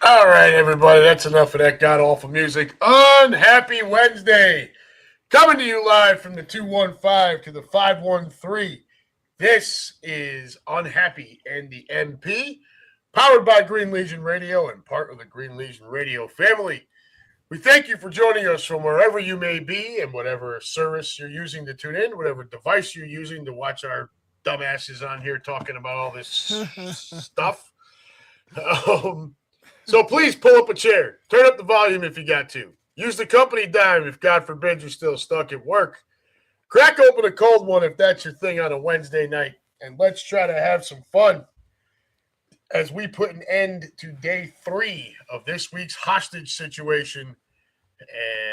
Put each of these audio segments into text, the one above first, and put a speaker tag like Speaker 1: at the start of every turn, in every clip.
Speaker 1: All right, everybody, that's enough of that god-awful music. Unhappy Wednesday. Coming to you live from the 215 to the 513. This is Unhappy and the MP, powered by Green Legion Radio and part of the Green Legion Radio family. We thank you for joining us from wherever you may be and whatever service you're using to tune in, whatever device you're using to watch our dumbasses on here talking about all this stuff. So please pull up a chair. Turn up the volume if you got to. Use the company dime if, God forbid, you're still stuck at work. Crack open a cold one if that's your thing on a Wednesday night. And let's try to have some fun as we put an end to day 3 of this week's hostage situation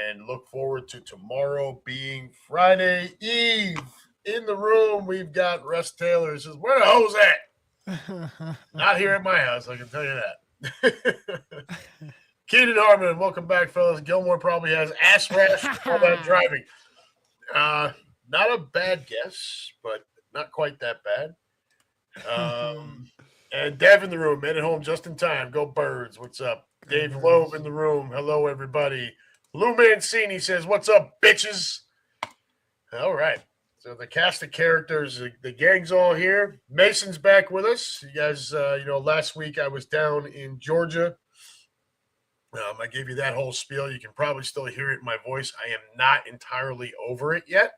Speaker 1: and look forward to tomorrow being Friday Eve. In the room, we've got Russ Taylor. He says, where the hoes at? Not here at my house, I can tell you that. Keenan Harmon, welcome back, fellas. Gilmore probably has ass rash all that driving. Not a bad guess, but not quite that bad. And Dev in the room, made it home just in time. Go Birds. What's up? Dave Loeb in the room. Hello, everybody. Lou Mancini says, what's up, bitches? All right. So the cast of characters, the gang's all here. Mason's back with us. You guys, last week I was down in Georgia. I gave you that whole spiel. You can probably still hear it in my voice. I am not entirely over it yet.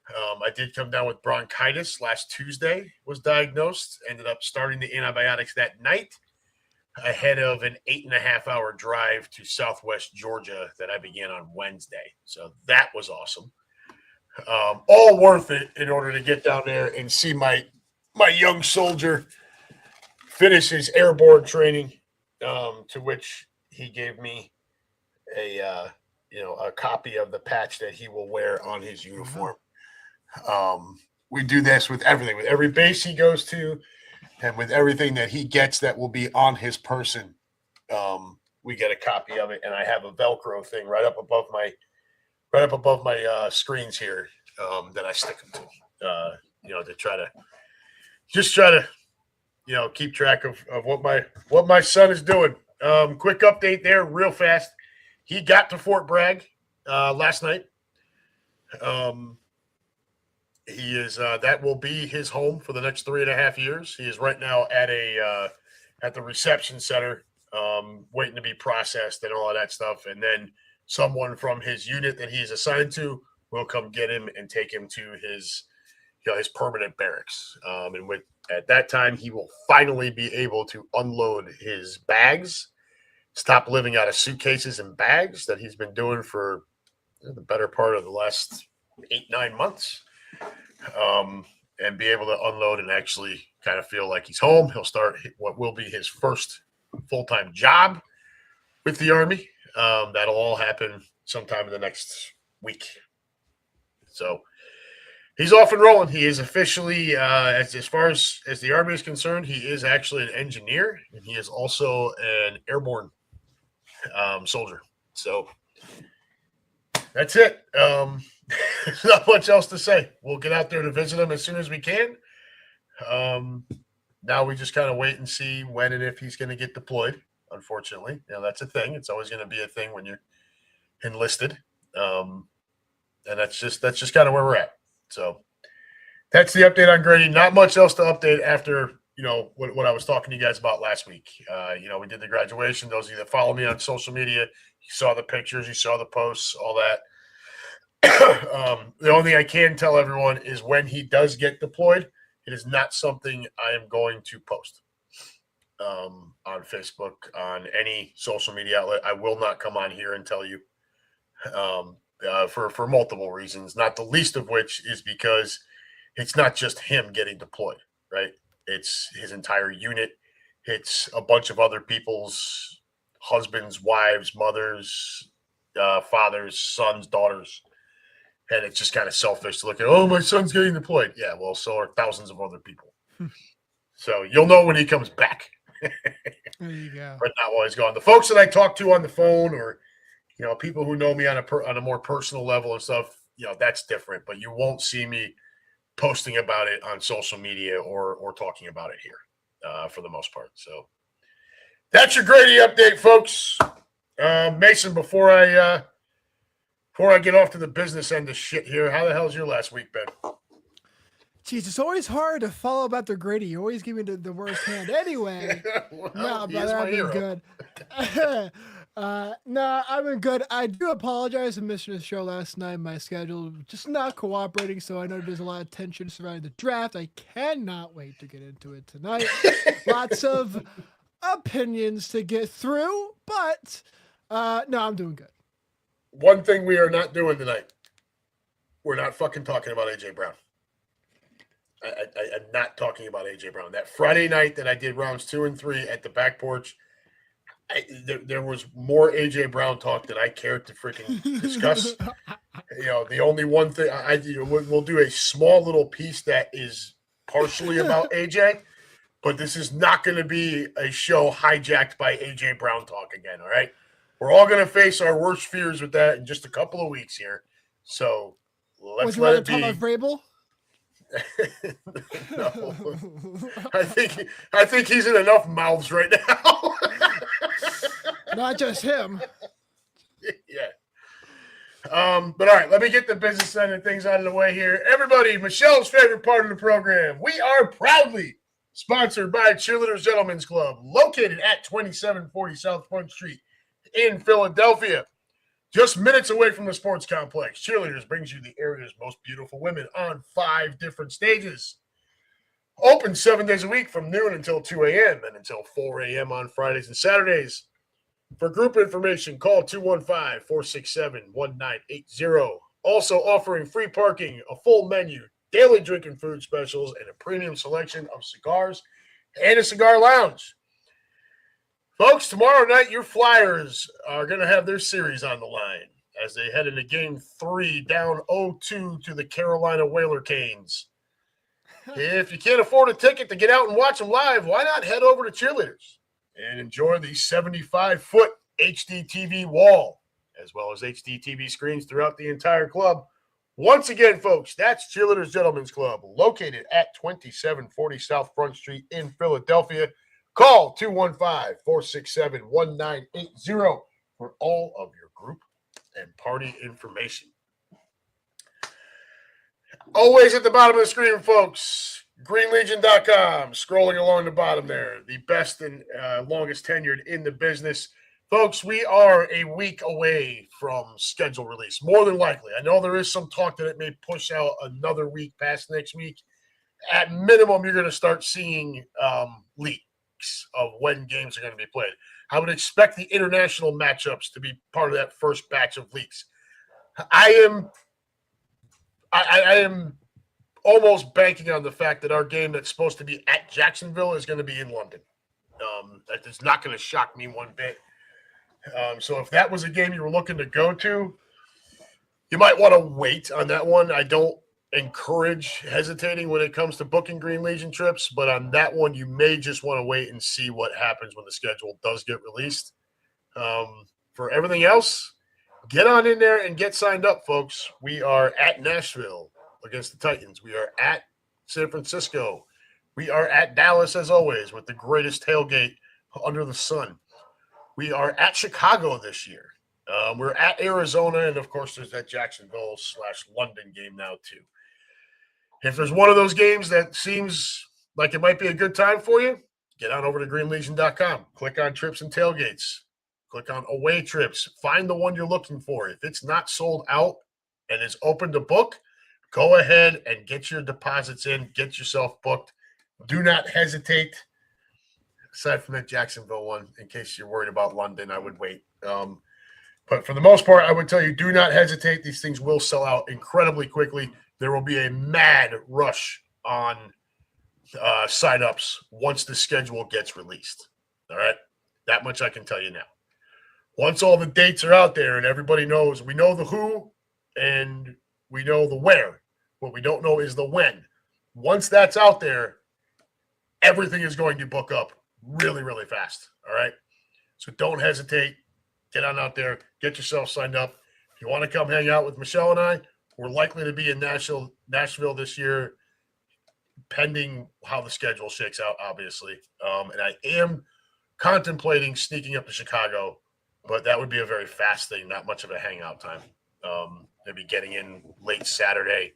Speaker 1: I did come down with bronchitis last Tuesday, was diagnosed, ended up starting the antibiotics that night ahead of an 8.5-hour drive to Southwest Georgia that I began on Wednesday. So that was awesome. All worth it in order to get down there and see my young soldier finish his airborne training, to which he gave me a copy of the patch that he will wear on his uniform. We do this with everything, with every base he goes to, and with everything that he gets that will be on his person. We get a copy of it, and I have a Velcro thing right up above my screens here that I stick them to, to try to keep track of what my son is doing. Quick update there, real fast. He got to Fort Bragg last night. He is that will be his home for the next 3.5 years. He is right now at the reception center, waiting to be processed and all of that stuff, and then someone from his unit that he's assigned to will come get him and take him to his permanent barracks. And at that time, he will finally be able to unload his bags, stop living out of suitcases and bags that he's been doing for the better part of the last 8-9 months, and be able to unload and actually kind of feel like he's home. He'll start what will be his first full-time job with the Army. That'll all happen sometime in the next week. So he's off and rolling. He is officially, as far as the Army is concerned, he is actually an engineer, and he is also an airborne soldier. So that's it. Not much else to say. We'll get out there to visit him as soon as we can. Now we just kind of wait and see when and if he's going to get deployed. Unfortunately, that's a thing. It's always going to be a thing when you're enlisted, and that's just kind of where we're at. So that's the update on Grady. Not much else to update after what I was talking to you guys about last week. We did the graduation. Those of you that follow me on social media, you saw the pictures, you saw the posts, all that. The only thing I can tell everyone is when he does get deployed, it is not something I am going to post on Facebook, on any social media outlet. I will not come on here and tell you for multiple reasons, not the least of which is because it's not just him getting deployed, right? It's his entire unit. It's a bunch of other people's husbands, wives, mothers, fathers, sons, daughters. And it's just kind of selfish to look at, oh, my son's getting deployed. Yeah, well, so are thousands of other people. So you'll know when he comes back.
Speaker 2: There you go.
Speaker 1: But not while he's gone. The folks that I talk to on the phone, or people who know me on a more personal level and stuff, that's different. But you won't see me posting about it on social media or talking about it here for the most part. So that's your Grady update, folks. Mason, before I get off to the business end of shit here, how the hell's your last week been?
Speaker 2: Jeez, it's always hard to follow up after Grady. You always give me the worst hand. Anyway,
Speaker 1: Well,
Speaker 2: no,
Speaker 1: he
Speaker 2: brother,
Speaker 1: is my
Speaker 2: I've been
Speaker 1: hero.
Speaker 2: good. No, I've been good. I do apologize for missing the show last night. My schedule just not cooperating, so I know there's a lot of tension surrounding the draft. I cannot wait to get into it tonight. Lots of opinions to get through, but no, I'm doing good.
Speaker 1: One thing we are not doing tonight, we're not fucking talking about A.J. Brown. I'm not talking about A.J. Brown. That Friday night that I did rounds 2 and 3 at the back porch, there was more A.J. Brown talk than I cared to freaking discuss. The only one thing we'll do a small little piece that is partially about A.J., but this is not going to be a show hijacked by A.J. Brown talk again, all right? We're all going to face our worst fears with that in just a couple of weeks here. So let's let it be.
Speaker 2: Talk about Vrabel?
Speaker 1: No. I think he's in enough mouths right now.
Speaker 2: Not just him.
Speaker 1: Yeah. But all right, let me get the business end of things out of the way here. Everybody, Michelle's favorite part of the program. We are proudly sponsored by Cheerleaders Gentlemen's Club, located at 2740 South Front Street in Philadelphia. Just minutes away from the sports complex, Cheerleaders brings you the area's most beautiful women on 5 different stages. Open 7 days a week from noon until 2 a.m. and until 4 a.m. on Fridays and Saturdays. For group information, call 215-467-1980. Also offering free parking, a full menu, daily drinking food specials, and a premium selection of cigars and a cigar lounge. Folks, tomorrow night, your Flyers are going to have their series on the line as they head into Game 3 down 0-2 to the Carolina Whaler Canes. If you can't afford a ticket to get out and watch them live, why not head over to Cheerleaders and enjoy the 75-foot HD TV wall, as well as HD TV screens throughout the entire club. Once again, folks, that's Cheerleaders Gentlemen's Club, located at 2740 South Front Street in Philadelphia. Call 215-467-1980 for all of your group and party information. Always at the bottom of the screen, folks, greenlegion.com, scrolling along the bottom there, the best and longest tenured in the business. Folks, we are a week away from schedule release, more than likely. I know there is some talk that it may push out another week past next week. At minimum, you're going to start seeing leaks of when games are going to be played. I would expect the international matchups to be part of that first batch of leaks. I am almost banking on the fact that our game that's supposed to be at Jacksonville is going to be in London. That is not going to shock me one bit. So if that was a game you were looking to go to, you might want to wait on that one. I don't encourage hesitating when it comes to booking Green Legion trips, but on that one, you may just want to wait and see what happens when the schedule does get released. For everything else, get on in there and get signed up, folks. We are at Nashville against the Titans. We are at San Francisco. We are at Dallas, as always, with the greatest tailgate under the sun. We are at Chicago this year. We're at Arizona, and of course, there's that Jacksonville/London game now, too. If there's one of those games that seems like it might be a good time for you, get on over to greenlegion.com. Click on trips and tailgates. Click on away trips. Find the one you're looking for. If it's not sold out and is open to book, go ahead and get your deposits in. Get yourself booked. Do not hesitate. Aside from that Jacksonville one, in case you're worried about London, I would wait. But for the most part, I would tell you, do not hesitate. These things will sell out incredibly quickly. There will be a mad rush on signups once the schedule gets released. All right? That much I can tell you now. Once all the dates are out there and everybody knows, we know the who and we know the where. What we don't know is the when. Once that's out there, everything is going to book up really, really fast. All right? So don't hesitate. Get on out there. Get yourself signed up. If you want to come hang out with Michelle and I, we're likely to be in Nashville this year, pending how the schedule shakes out, obviously. And I am contemplating sneaking up to Chicago, but that would be a very fast thing, not much of a hangout time. Maybe getting in late Saturday.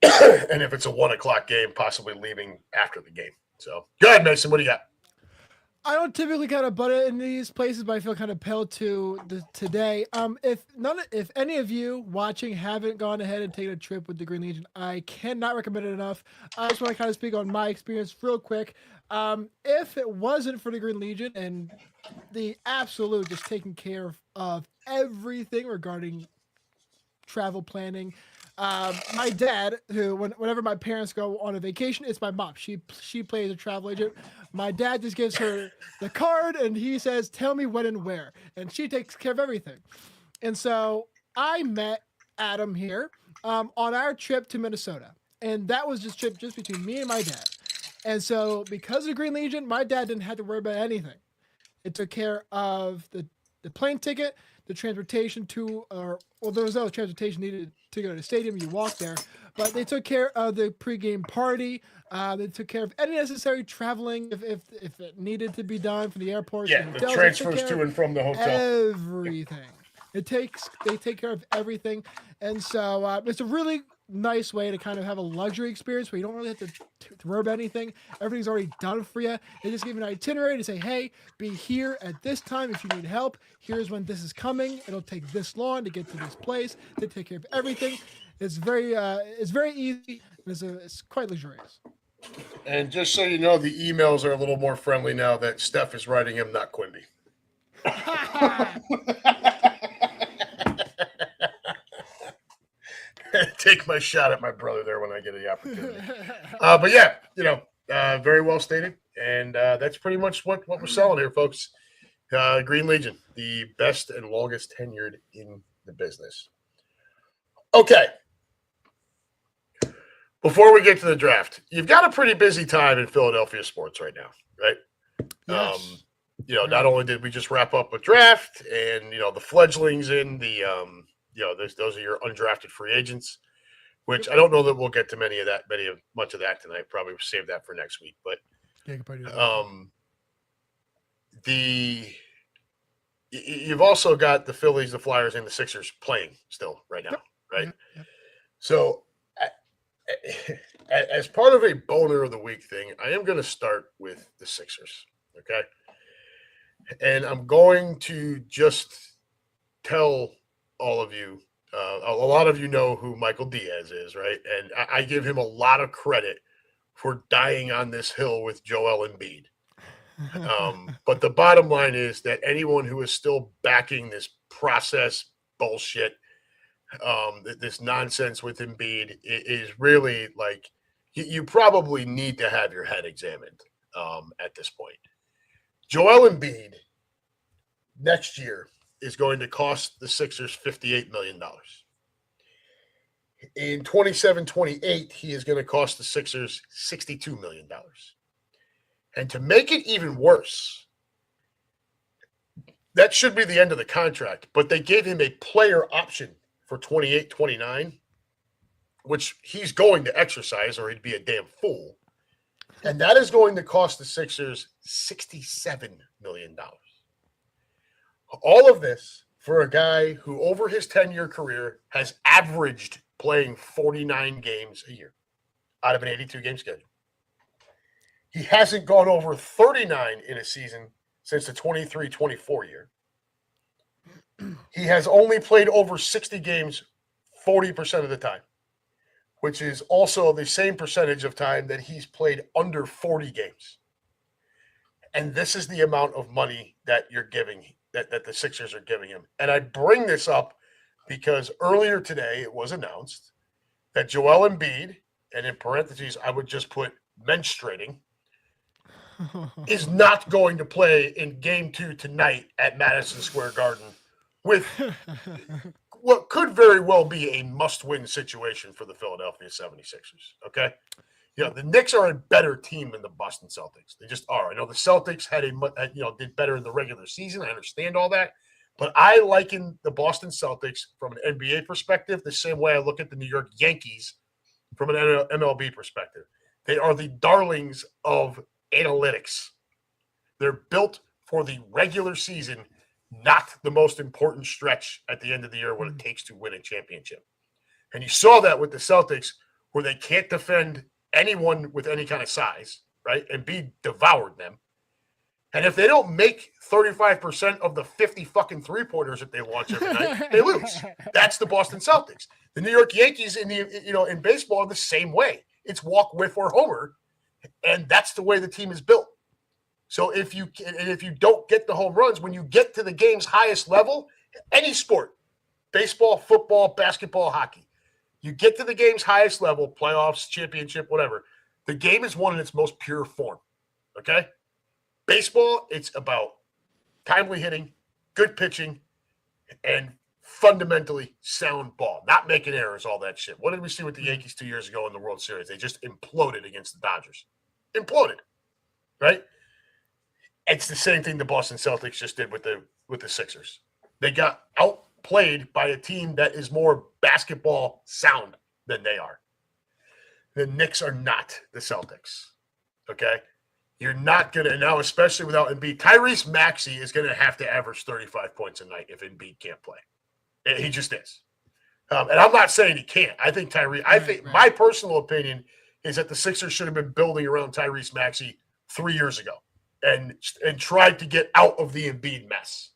Speaker 1: And if it's a 1 o'clock game, possibly leaving after the game. So go ahead, Mason. What do you got?
Speaker 2: I don't typically kind of butt it in these places, but I feel kind of compelled to today. If any of you watching haven't gone ahead and taken a trip with the Green Legion, I cannot recommend it enough. I just want to kind of speak on my experience real quick. If it wasn't for the Green Legion and the absolute just taking care of everything regarding travel planning. My dad, who whenever my parents go on a vacation, it's my mom. She plays a travel agent. My dad just gives her the card and he says, "Tell me when and where," and she takes care of everything. And so I met Adam here on our trip to Minnesota, and that was just trip just between me and my dad. And so because of the Green Legion, my dad didn't have to worry about anything. It took care of the plane ticket, the transportation there was no transportation needed to go to the stadium. You walk there, but they took care of the pregame party. They took care of any necessary traveling if it needed to be done from the airport.
Speaker 1: Yeah, the transfers to and from the hotel.
Speaker 2: Everything. They take care of everything, and so it's a really nice way to kind of have a luxury experience where you don't really have to worry about anything. Everything's already done for you. They just give you an itinerary to say, hey, be here at this time if you need help. Here's when this is coming. It'll take this long to get to this place. They take care of everything. It's very easy. And it's quite luxurious.
Speaker 1: And just so you know, the emails are a little more friendly now that Steph is writing him, not Quimby. Take my shot at my brother there when I get the opportunity. But yeah, very well stated. And that's pretty much what we're selling here, folks. Green Legion, the best and longest tenured in the business. Okay. Before we get to the draft, you've got a pretty busy time in Philadelphia sports right now, right?
Speaker 2: Yes.
Speaker 1: Not only did we just wrap up a draft and, the fledglings in the, those are your undrafted free agents, which I don't know that we'll get to much of that tonight. Probably save that for next week. But you've also got the Phillies, the Flyers, and the Sixers playing still right now, right? Yep. So as part of a boner of the week thing, I am going to start with the Sixers, okay? And I'm going to just tell all of you, a lot of you know who Michael Diaz is, right? And I give him a lot of credit for dying on this hill with Joel Embiid. But the bottom line is that anyone who is still backing this process bullshit, this nonsense with Embiid is really like, you probably need to have your head examined at this point. Joel Embiid next year is going to cost the Sixers $58 million. In 27-28, he is going to cost the Sixers $62 million. And to make it even worse, that should be the end of the contract, but they gave him a player option for 28-29, which he's going to exercise or he'd be a damn fool. And that is going to cost the Sixers $67 million. All of this for a guy who, over his 10-year career, has averaged playing 49 games a year out of an 82-game schedule. He hasn't gone over 39 in a season since the 23-24 year. He has only played over 60 games 40% of the time, which is also the same percentage of time that he's played under 40 games. And this is the amount of money that you're giving, that the Sixers are giving him. And I bring this up because earlier today it was announced that Joel Embiid, and in parentheses I would just put menstruating, is not going to play in Game 2 tonight at Madison Square Garden with what could very well be a must-win situation for the Philadelphia 76ers, okay? The Knicks are a better team than the Boston Celtics. They just are. I know the Celtics did better in the regular season. I understand all that. But I liken the Boston Celtics from an NBA perspective the same way I look at the New York Yankees from an MLB perspective. They are the darlings of analytics. They're built for the regular season, not the most important stretch at the end of the year what it takes to win a championship. And you saw that with the Celtics where they can't defend anyone with any kind of size, right? Embiid devoured them. And if they don't make 35% of the 50 fucking three-pointers that they launch every night, they lose. That's the Boston Celtics. The New York Yankees in baseball are the same way. It's walk, whiff, or homer, and that's the way the team is built. So if you don't get the home runs, when you get to the game's highest level, any sport, baseball, football, basketball, hockey, you get to the game's highest level, playoffs, championship, whatever, the game is won in its most pure form, okay? Baseball, it's about timely hitting, good pitching, and fundamentally sound ball, not making errors, all that shit. What did we see with the Yankees 2 years ago in the World Series? They just imploded against the Dodgers. Imploded, right? It's the same thing the Boston Celtics just did with the Sixers. They got outplayed by a team that is more basketball sound than they are. The Knicks are not the Celtics, okay? You're not going to, now especially without Embiid, Tyrese Maxey is going to have to average 35 points a night if Embiid can't play. He just is. And I'm not saying he can't. I think my personal opinion is that the Sixers should have been building around Tyrese Maxey 3 years ago and tried to get out of the Embiid mess.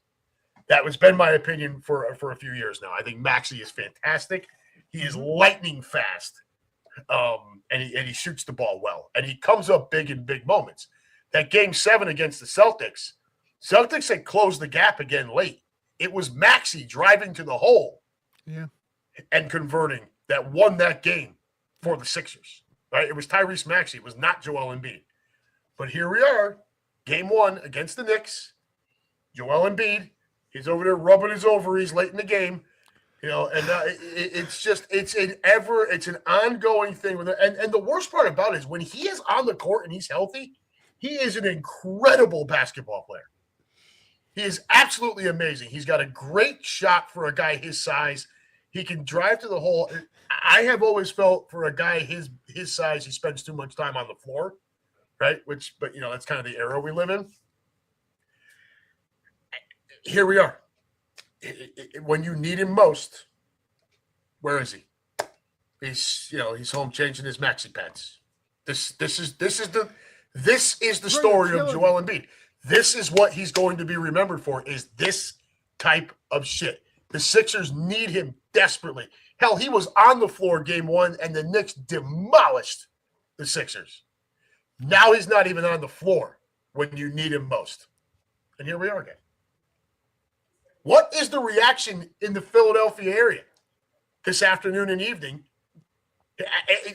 Speaker 1: That has been my opinion for a few years now. I think Maxey is fantastic. He is lightning fast. And he shoots the ball well. And he comes up big in big moments. That Game 7 against the Celtics had closed the gap again late. It was Maxey driving to the hole and converting that won that game for the Sixers. Right? It was Tyrese Maxey. It was not Joel Embiid. But here we are, Game 1 against the Knicks. Joel Embiid, he's over there rubbing his ovaries late in the game. It's an ongoing thing with it. And the worst part about it is when he is on the court and he's healthy, he is an incredible basketball player. He is absolutely amazing. He's got a great shot for a guy his size. He can drive to the hole. I have always felt for a guy his size, he spends too much time on the floor, right? But that's kind of the era we live in. Here we are. When you need him most, where is he? He's home changing his maxi pads. This is the story of Joel Embiid. This is what he's going to be remembered for, is this type of shit. The Sixers need him desperately. Hell, he was on the floor Game 1, and the Knicks demolished the Sixers. Now he's not even on the floor when you need him most. And here we are again. What is the reaction in the Philadelphia area this afternoon and evening?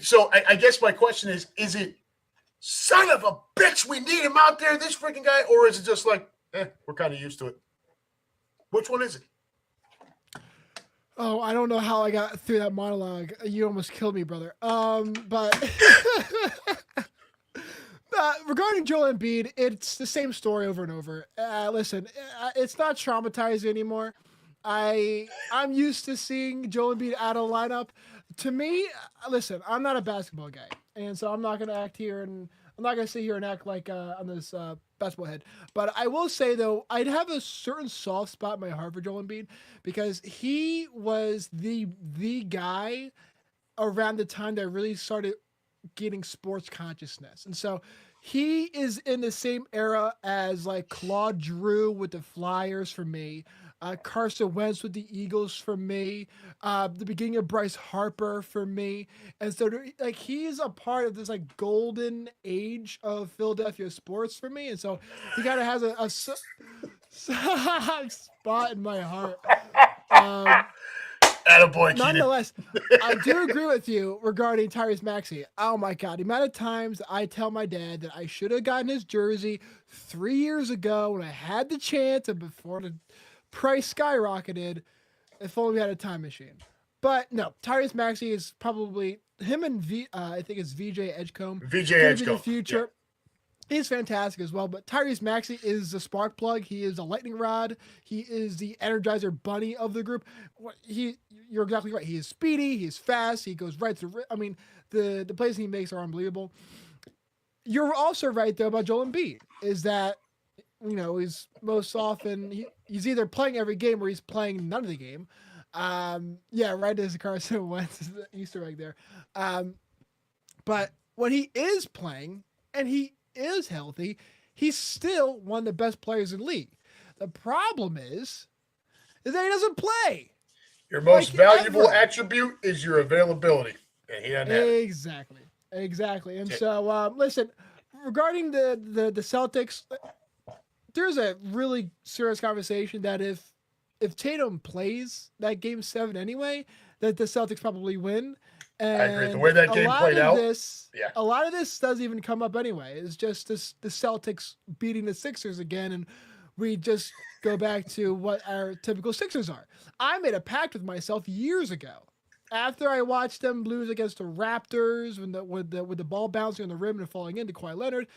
Speaker 1: So I guess my question is it son of a bitch, we need him out there, this freaking guy, or is it just like, we're kind of used to it? Which one is it?
Speaker 2: Oh, I don't know how I got through that monologue. You almost killed me, brother. But regarding Joel Embiid, it's the same story over and over. Listen, it's not traumatizing anymore. I'm used to seeing Joel Embiid out of the lineup. To me, listen, I'm not a basketball guy, and so I'm not going to act here and I'm not going to sit here and act like on this basketball head. But I will say though, I'd have a certain soft spot in my heart for Joel Embiid because he was the guy around the time that I really started getting sports consciousness. And so he is in the same era as like Claude Drew with the Flyers for me, Carson Wentz with the Eagles for me, the beginning of Bryce Harper for me. And so like he's a part of this like golden age of Philadelphia sports for me. And so he kind of has a spot in my heart.
Speaker 1: Attaboy, Keenan.
Speaker 2: Nonetheless, I do agree with you regarding Tyrese Maxey. Oh my God. The amount of times I tell my dad that I should have gotten his jersey 3 years ago when I had the chance and before the price skyrocketed, if only we had a time machine. But no, Tyrese Maxey is probably him and I think it's VJ Edgecombe.
Speaker 1: VJ Edgecombe.
Speaker 2: The future. Yeah. He's fantastic as well, but Tyrese Maxey is the spark plug. He is a lightning rod. He is the Energizer Bunny of the group. You're exactly right. He is speedy. He's fast. He goes right through. I mean, the plays he makes are unbelievable. You're also right though about Joel Embiid. Is that he's most often he's either playing every game or he's playing none of the game. Yeah, right as Carson Wentz is the Easter egg there. But when he is playing and he is healthy, he's still one of the best players in the league. The problem is that he doesn't play.
Speaker 1: Your most valuable attribute is your availability. And he doesn't have it.
Speaker 2: Exactly. And so, listen, regarding the Celtics, there's a really serious conversation that if Tatum plays that game 7 anyway, that the Celtics probably win. And
Speaker 1: I agree. The way that game played out,
Speaker 2: a lot of this doesn't even come up anyway. It's just the Celtics beating the Sixers again, and we just go back to what our typical Sixers are. I made a pact with myself years ago after I watched them lose against the Raptors with the ball bouncing on the rim and falling into Kawhi Leonard.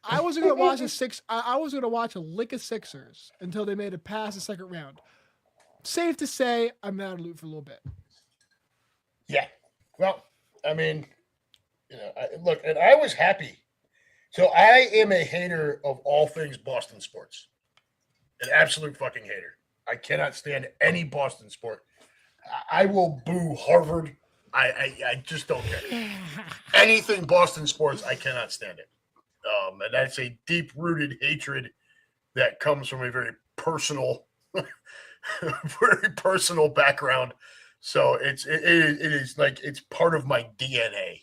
Speaker 2: I wasn't going to watch I was going to watch a lick of Sixers until they made it past the second round. Safe to say, I'm out of loot for a little bit.
Speaker 1: Yeah. Well, I mean, look, and I was happy. So I am a hater of all things Boston sports. An absolute fucking hater. I cannot stand any Boston sport. I will boo Harvard. I just don't care. Anything Boston sports, I cannot stand it. And that's a deep-rooted hatred that comes from a very personal, very personal background. So it is like it's part of my DNA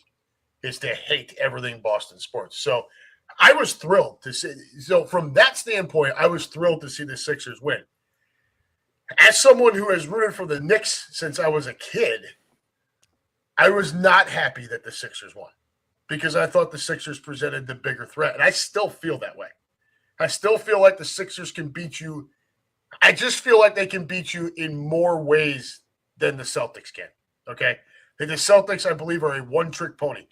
Speaker 1: is to hate everything Boston sports. So I was thrilled to see. So from that standpoint, I was thrilled to see the Sixers win. As someone who has rooted for the Knicks since I was a kid, I was not happy that the Sixers won because I thought the Sixers presented the bigger threat, and I still feel that way. I still feel like the Sixers can beat you. I just feel like they can beat you in more ways than the Celtics can, okay? The Celtics, I believe, are a one-trick pony.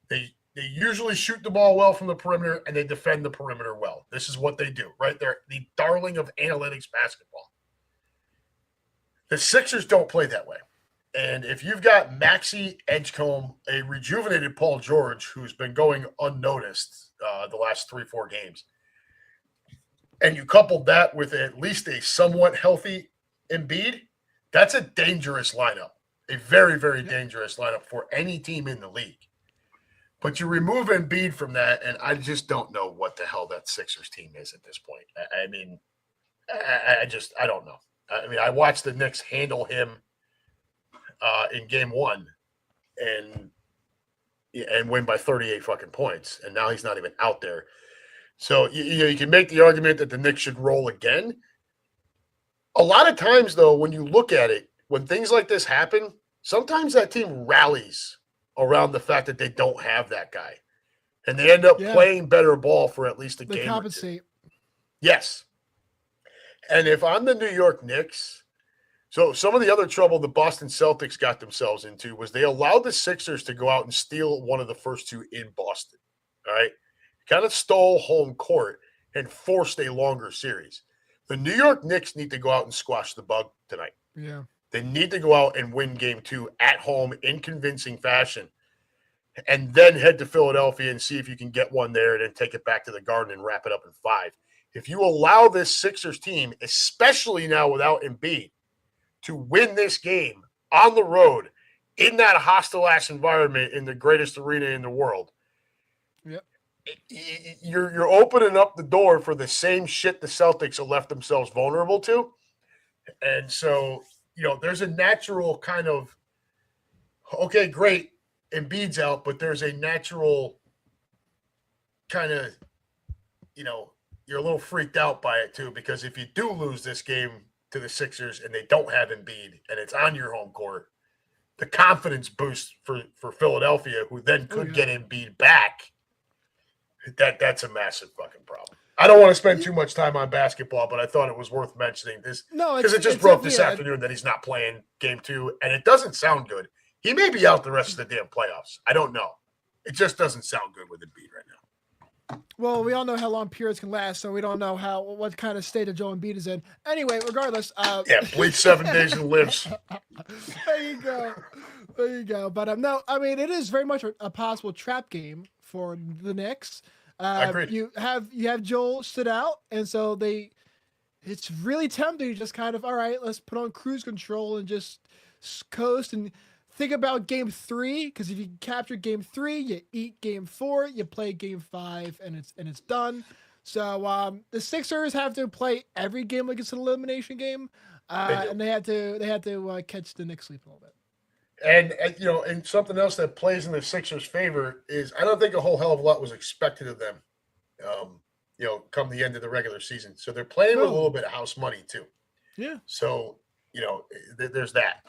Speaker 1: They usually shoot the ball well from the perimeter, and they defend the perimeter well. This is what they do, right? They're the darling of analytics basketball. The Sixers don't play that way. And if you've got Maxey, Edgecombe, a rejuvenated Paul George, who's been going unnoticed the last 3-4 games, and you coupled that with at least a somewhat healthy Embiid, that's a dangerous lineup, a very, very dangerous lineup for any team in the league. But you remove Embiid from that, and I just don't know what the hell that Sixers team is at this point. I mean, I don't know. I mean, I watched the Knicks handle him in game 1 and win by 38 fucking points, and now he's not even out there. So you can make the argument that the Knicks should roll again. A lot of times, though, when you look at it, when things like this happen, sometimes that team rallies around the fact that they don't have that guy. And they end up playing better ball for at least a game.
Speaker 2: They compensate.
Speaker 1: Yes. And if I'm the New York Knicks, so some of the other trouble the Boston Celtics got themselves into was they allowed the Sixers to go out and steal one of the first two in Boston. All right. Kind of stole home court and forced a longer series. The New York Knicks need to go out and squash the bug tonight.
Speaker 2: Yeah.
Speaker 1: They need to go out and win game 2 at home in convincing fashion and then head to Philadelphia and see if you can get one there and then take it back to the Garden and wrap it up in 5. If you allow this Sixers team, especially now without Embiid, to win this game on the road in that hostile-ass environment in the greatest arena in the world,
Speaker 2: yep,
Speaker 1: you're opening up the door for the same shit the Celtics have left themselves vulnerable to. And so, there's a natural kind of, okay, great, Embiid's out, but there's a natural kind of, you're a little freaked out by it too, because if you do lose this game to the Sixers and they don't have Embiid and it's on your home court, the confidence boost for Philadelphia, who then could get Embiid back, that's a massive fucking problem. I don't want to spend too much time on basketball, but I thought it was worth mentioning this because it just broke this afternoon that he's not playing game 2, and it doesn't sound good. He may be out the rest of the damn playoffs. I don't know. It just doesn't sound good with Embiid right now.
Speaker 2: Well, we all know how long periods can last, so we don't know what kind of state of Joel Embiid is in. Anyway, regardless.
Speaker 1: Bleach 7 days and lives.
Speaker 2: There you go. But no, I mean, it is very much a possible trap game for the Knicks.
Speaker 1: Agreed.
Speaker 2: You have Joel sit out, and so it's really tempting to just kind of, all right, let's put on cruise control and just coast and think about game 3, because if you capture game 3, you eat game 4, you play game 5, and it's done. So the Sixers have to play every game like it's an elimination game, and they had to catch the Knicks sleep a little bit.
Speaker 1: And and something else that plays in the Sixers' favor is I don't think a whole hell of a lot was expected of them. Come the end of the regular season, so they're playing with a little bit of house money too.
Speaker 2: Yeah.
Speaker 1: So there's that.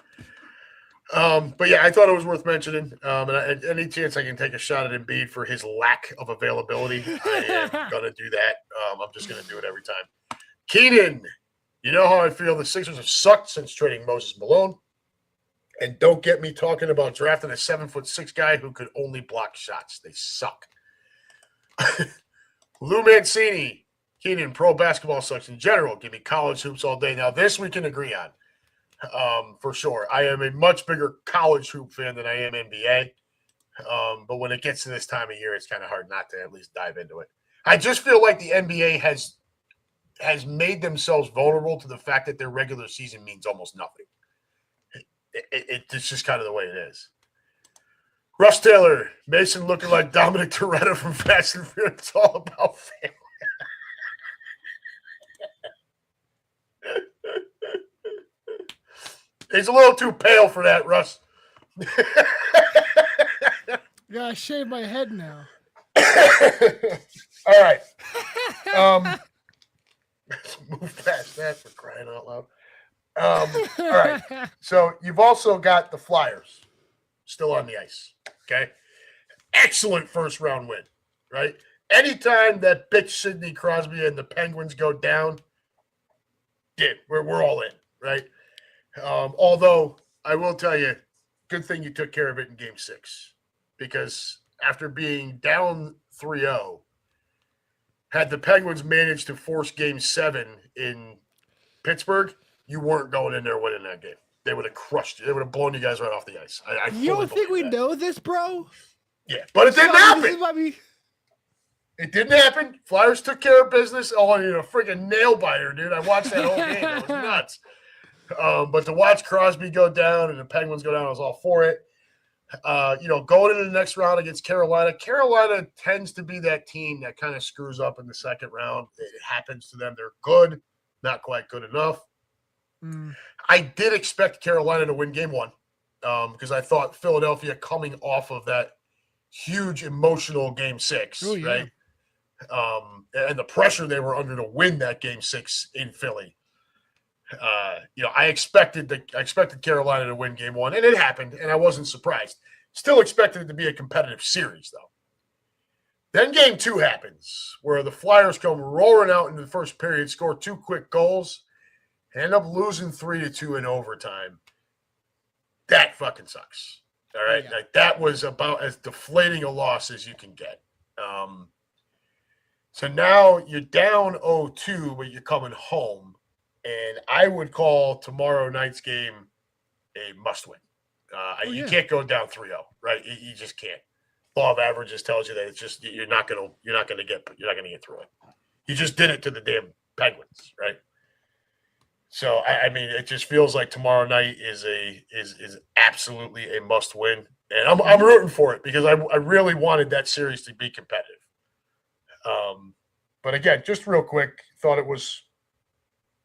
Speaker 1: But yeah, I thought it was worth mentioning. And any chance I can take a shot at Embiid for his lack of availability, I am gonna do that. I'm just gonna do it every time. Keenan, you know how I feel. The Sixers have sucked since trading Moses Malone. And don't get me talking about drafting a 7'6" guy who could only block shots. They suck. Lou Mancini, Keenan, pro basketball sucks in general. Give me college hoops all day. Now, this we can agree on, for sure. I am a much bigger college hoop fan than I am NBA. But when it gets to this time of year, it's kind of hard not to at least dive into it. I just feel like the NBA has made themselves vulnerable to the fact that their regular season means almost nothing. It's just kind of the way it is. Russ Taylor, Mason looking like Dominic Toretto from Fast and Furious. It's all about family. He's a little too pale for that, Russ.
Speaker 2: Yeah, I shave my head now.
Speaker 1: All right. Let's move past that for crying out loud. All right. So you've also got the Flyers still on the ice. Okay. Excellent first round win, right? Anytime that bitch Sidney Crosby and the Penguins go down, we're all in, right? Although I will tell you, good thing you took care of it in game 6, because after being down 3-0, had the Penguins managed to force game 7 in Pittsburgh, you weren't going in there winning that game. They would have crushed you. They would have blown you guys right off the ice.
Speaker 2: You don't think we know this, bro?
Speaker 1: Yeah, but it didn't happen. It didn't happen. Flyers took care of business. Oh, a freaking nail biter, dude. I watched that whole game. It was nuts. But to watch Crosby go down and the Penguins go down, I was all for it. Going into the next round against Carolina tends to be that team that kind of screws up in the second round. It happens to them. They're good, not quite good enough. I did expect Carolina to win game 1 because I thought Philadelphia, coming off of that huge emotional game 6, right? And the pressure they were under to win that game 6 in Philly. I expected Carolina to win game 1, and it happened, and I wasn't surprised. Still expected it to be a competitive series, though. Then game 2 happens, where the Flyers come roaring out into the first period, score 2 quick goals, end up losing 3-2 in overtime. That fucking sucks. All right.
Speaker 2: Yeah.
Speaker 1: Like, that was about as deflating a loss as you can get. So now you're down 0-2, but you're coming home. And I would call tomorrow night's game a must win. You can't go down 3-0, right? You just can't. Law of averages tells you that it's just you're not gonna get through it. You just did it to the damn Penguins, right? So I mean, it just feels like tomorrow night is absolutely a must win, and I'm rooting for it because I really wanted that series to be competitive. But again, just real quick, thought it was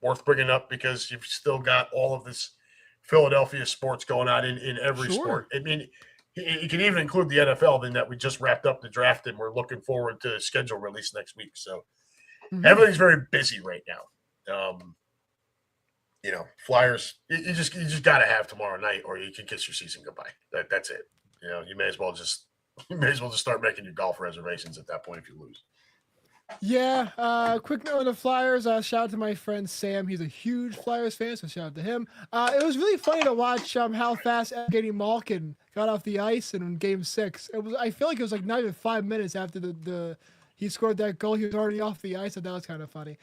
Speaker 1: worth bringing up because you've still got all of this Philadelphia sports going on in every sport. I mean, you can even include the NFL, then that we just wrapped up the draft and we're looking forward to the schedule release next week. So everything's very busy right now. Flyers, you just got to have tomorrow night or you can kiss your season goodbye. That's it. You may as well just start making your golf reservations at that point if you lose.
Speaker 2: Yeah, quick note on the Flyers. Shout out to my friend Sam. He's a huge Flyers fan, so shout out to him. It was really funny to watch how fast Evgeny Malkin got off the ice in Game 6. I feel like it was like not even 5 minutes after he scored that goal. He was already off the ice, and that was kind of funny.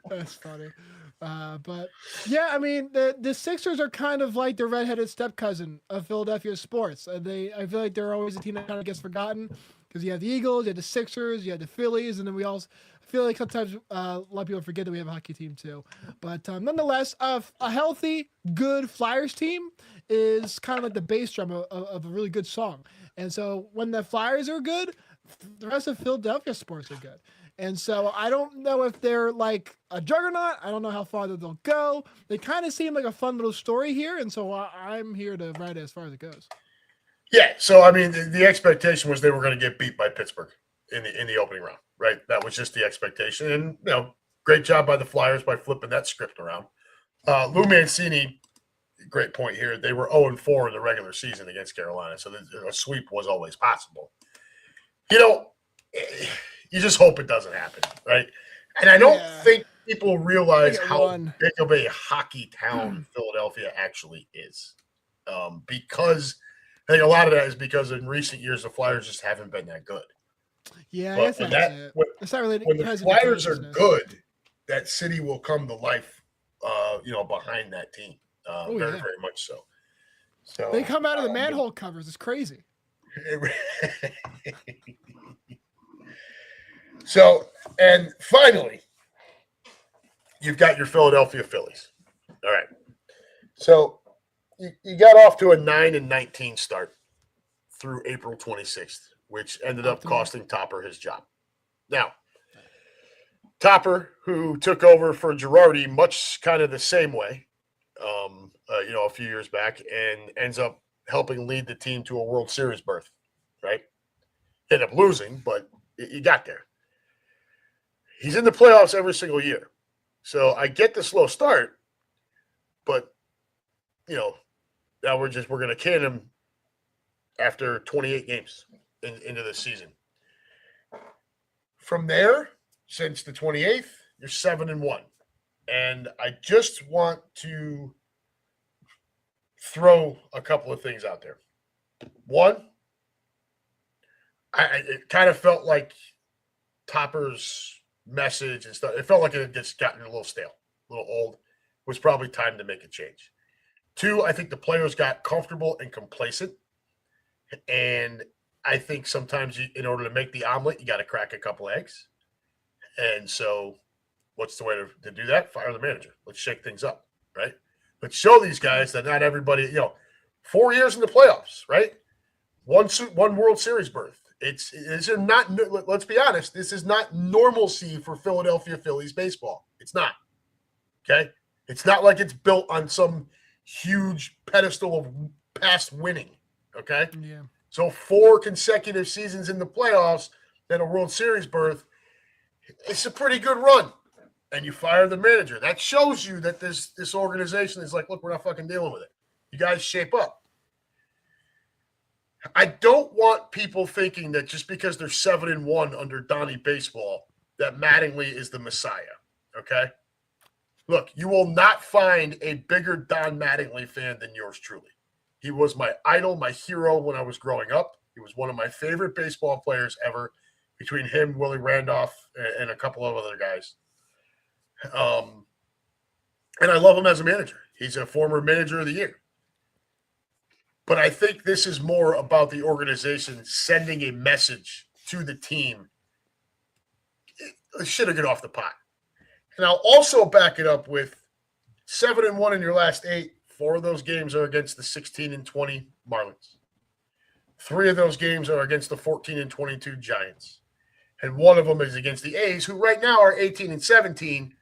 Speaker 2: That's funny. But yeah, I mean the Sixers are kind of like the redheaded step cousin of Philadelphia sports. I feel like they're always a team that kind of gets forgotten because you have the Eagles, you have the Sixers, you have the Phillies, and then we also feel like sometimes a lot of people forget that we have a hockey team too. But nonetheless, a healthy, good Flyers team is kind of like the bass drum of a really good song. And so when the Flyers are good, the rest of Philadelphia sports are good. And so I don't know if they're like a juggernaut. I don't know how far they'll go. They kind of seem like a fun little story here. And so I'm here to ride it as far as it goes.
Speaker 1: Yeah. So, I mean, the expectation was they were going to get beat by Pittsburgh in the opening round, right? That was just the expectation. And, great job by the Flyers by flipping that script around. Lou Mancini, great point here. They were 0-4 in the regular season against Carolina. So a sweep was always possible. You just hope it doesn't happen, right? And I don't think people realize how big of a hockey town Philadelphia actually is. Because I think a lot of that is because in recent years, the Flyers just haven't been that good.
Speaker 2: Yeah, I guess that's it. It's not really,
Speaker 1: when the Flyers are good, that city will come to life, behind that team. Very much so. So
Speaker 2: they come out of the manhole covers. It's crazy.
Speaker 1: So, and finally, you've got your Philadelphia Phillies. All right. So you got off to a 9-19 start through April 26th, which ended up costing Topper his job. Now, Topper, who took over for Girardi much kind of the same way, a few years back, and ends up helping lead the team to a World Series berth, right? Ended up losing, but you got there. He's in the playoffs every single year. So I get the slow start, but, now we're going to can him after 28 games into the season. From there, since the 28th, you're 7-1. And I just want to throw a couple of things out there. One, it kind of felt like Topper's message and stuff, it felt like it had just gotten a little stale, a little old. It was probably time to make a change. Two, I think the players got comfortable and complacent. And I think sometimes in order to make the omelet, you got to crack a couple eggs. And so what's the way to do that? Fire the manager. Let's shake things up, right? Let's show these guys that not everybody, 4 years in the playoffs, right? One World Series berth. Let's be honest, this is not normalcy for Philadelphia Phillies baseball. It's not. Okay? It's not like it's built on some huge pedestal of past winning. Okay?
Speaker 2: Yeah. So
Speaker 1: 4 consecutive seasons in the playoffs, then a World Series berth. It's a pretty good run. And you fire the manager. That shows you that this organization is like, look, we're not fucking dealing with it. You guys shape up. I don't want people thinking that just because they're 7-1 under Donnie Baseball that Mattingly is the Messiah. Okay? Look, you will not find a bigger Don Mattingly fan than yours truly. He was my idol, my hero when I was growing up. He was one of my favorite baseball players ever, between him, Willie Randolph, and a couple of other guys. And I love him as a manager. He's a former manager of the year. But I think this is more about the organization sending a message to the team. Should have get off the pot. And I'll also back it up with 7-1 in your last 8. 4 of those games are against the 16-20 Marlins. 3 of those games are against the 14-22 Giants. And 1 of them is against the A's, who right now are 18-17.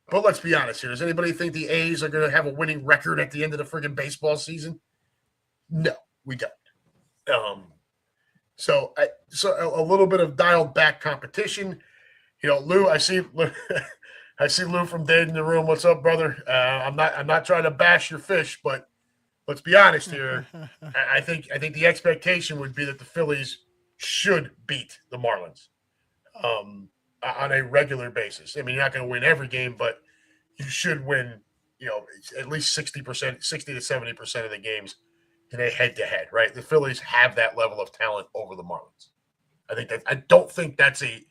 Speaker 1: But let's be honest here. Does anybody think the A's are going to have a winning record at the end of the friggin' baseball season? No, we don't. So a little bit of dialed back competition. You know, Lou, I see Lou from Dade in the room. What's up, brother? I'm not trying to bash your fish, but let's be honest here. I think the expectation would be that the Phillies should beat the Marlins on a regular basis. I mean, you're not going to win every game, but you should win, you know, at least 60%, 60 to 70% of the games in a head-to-head, right? The Phillies have that level of talent over the Marlins. I don't think that's an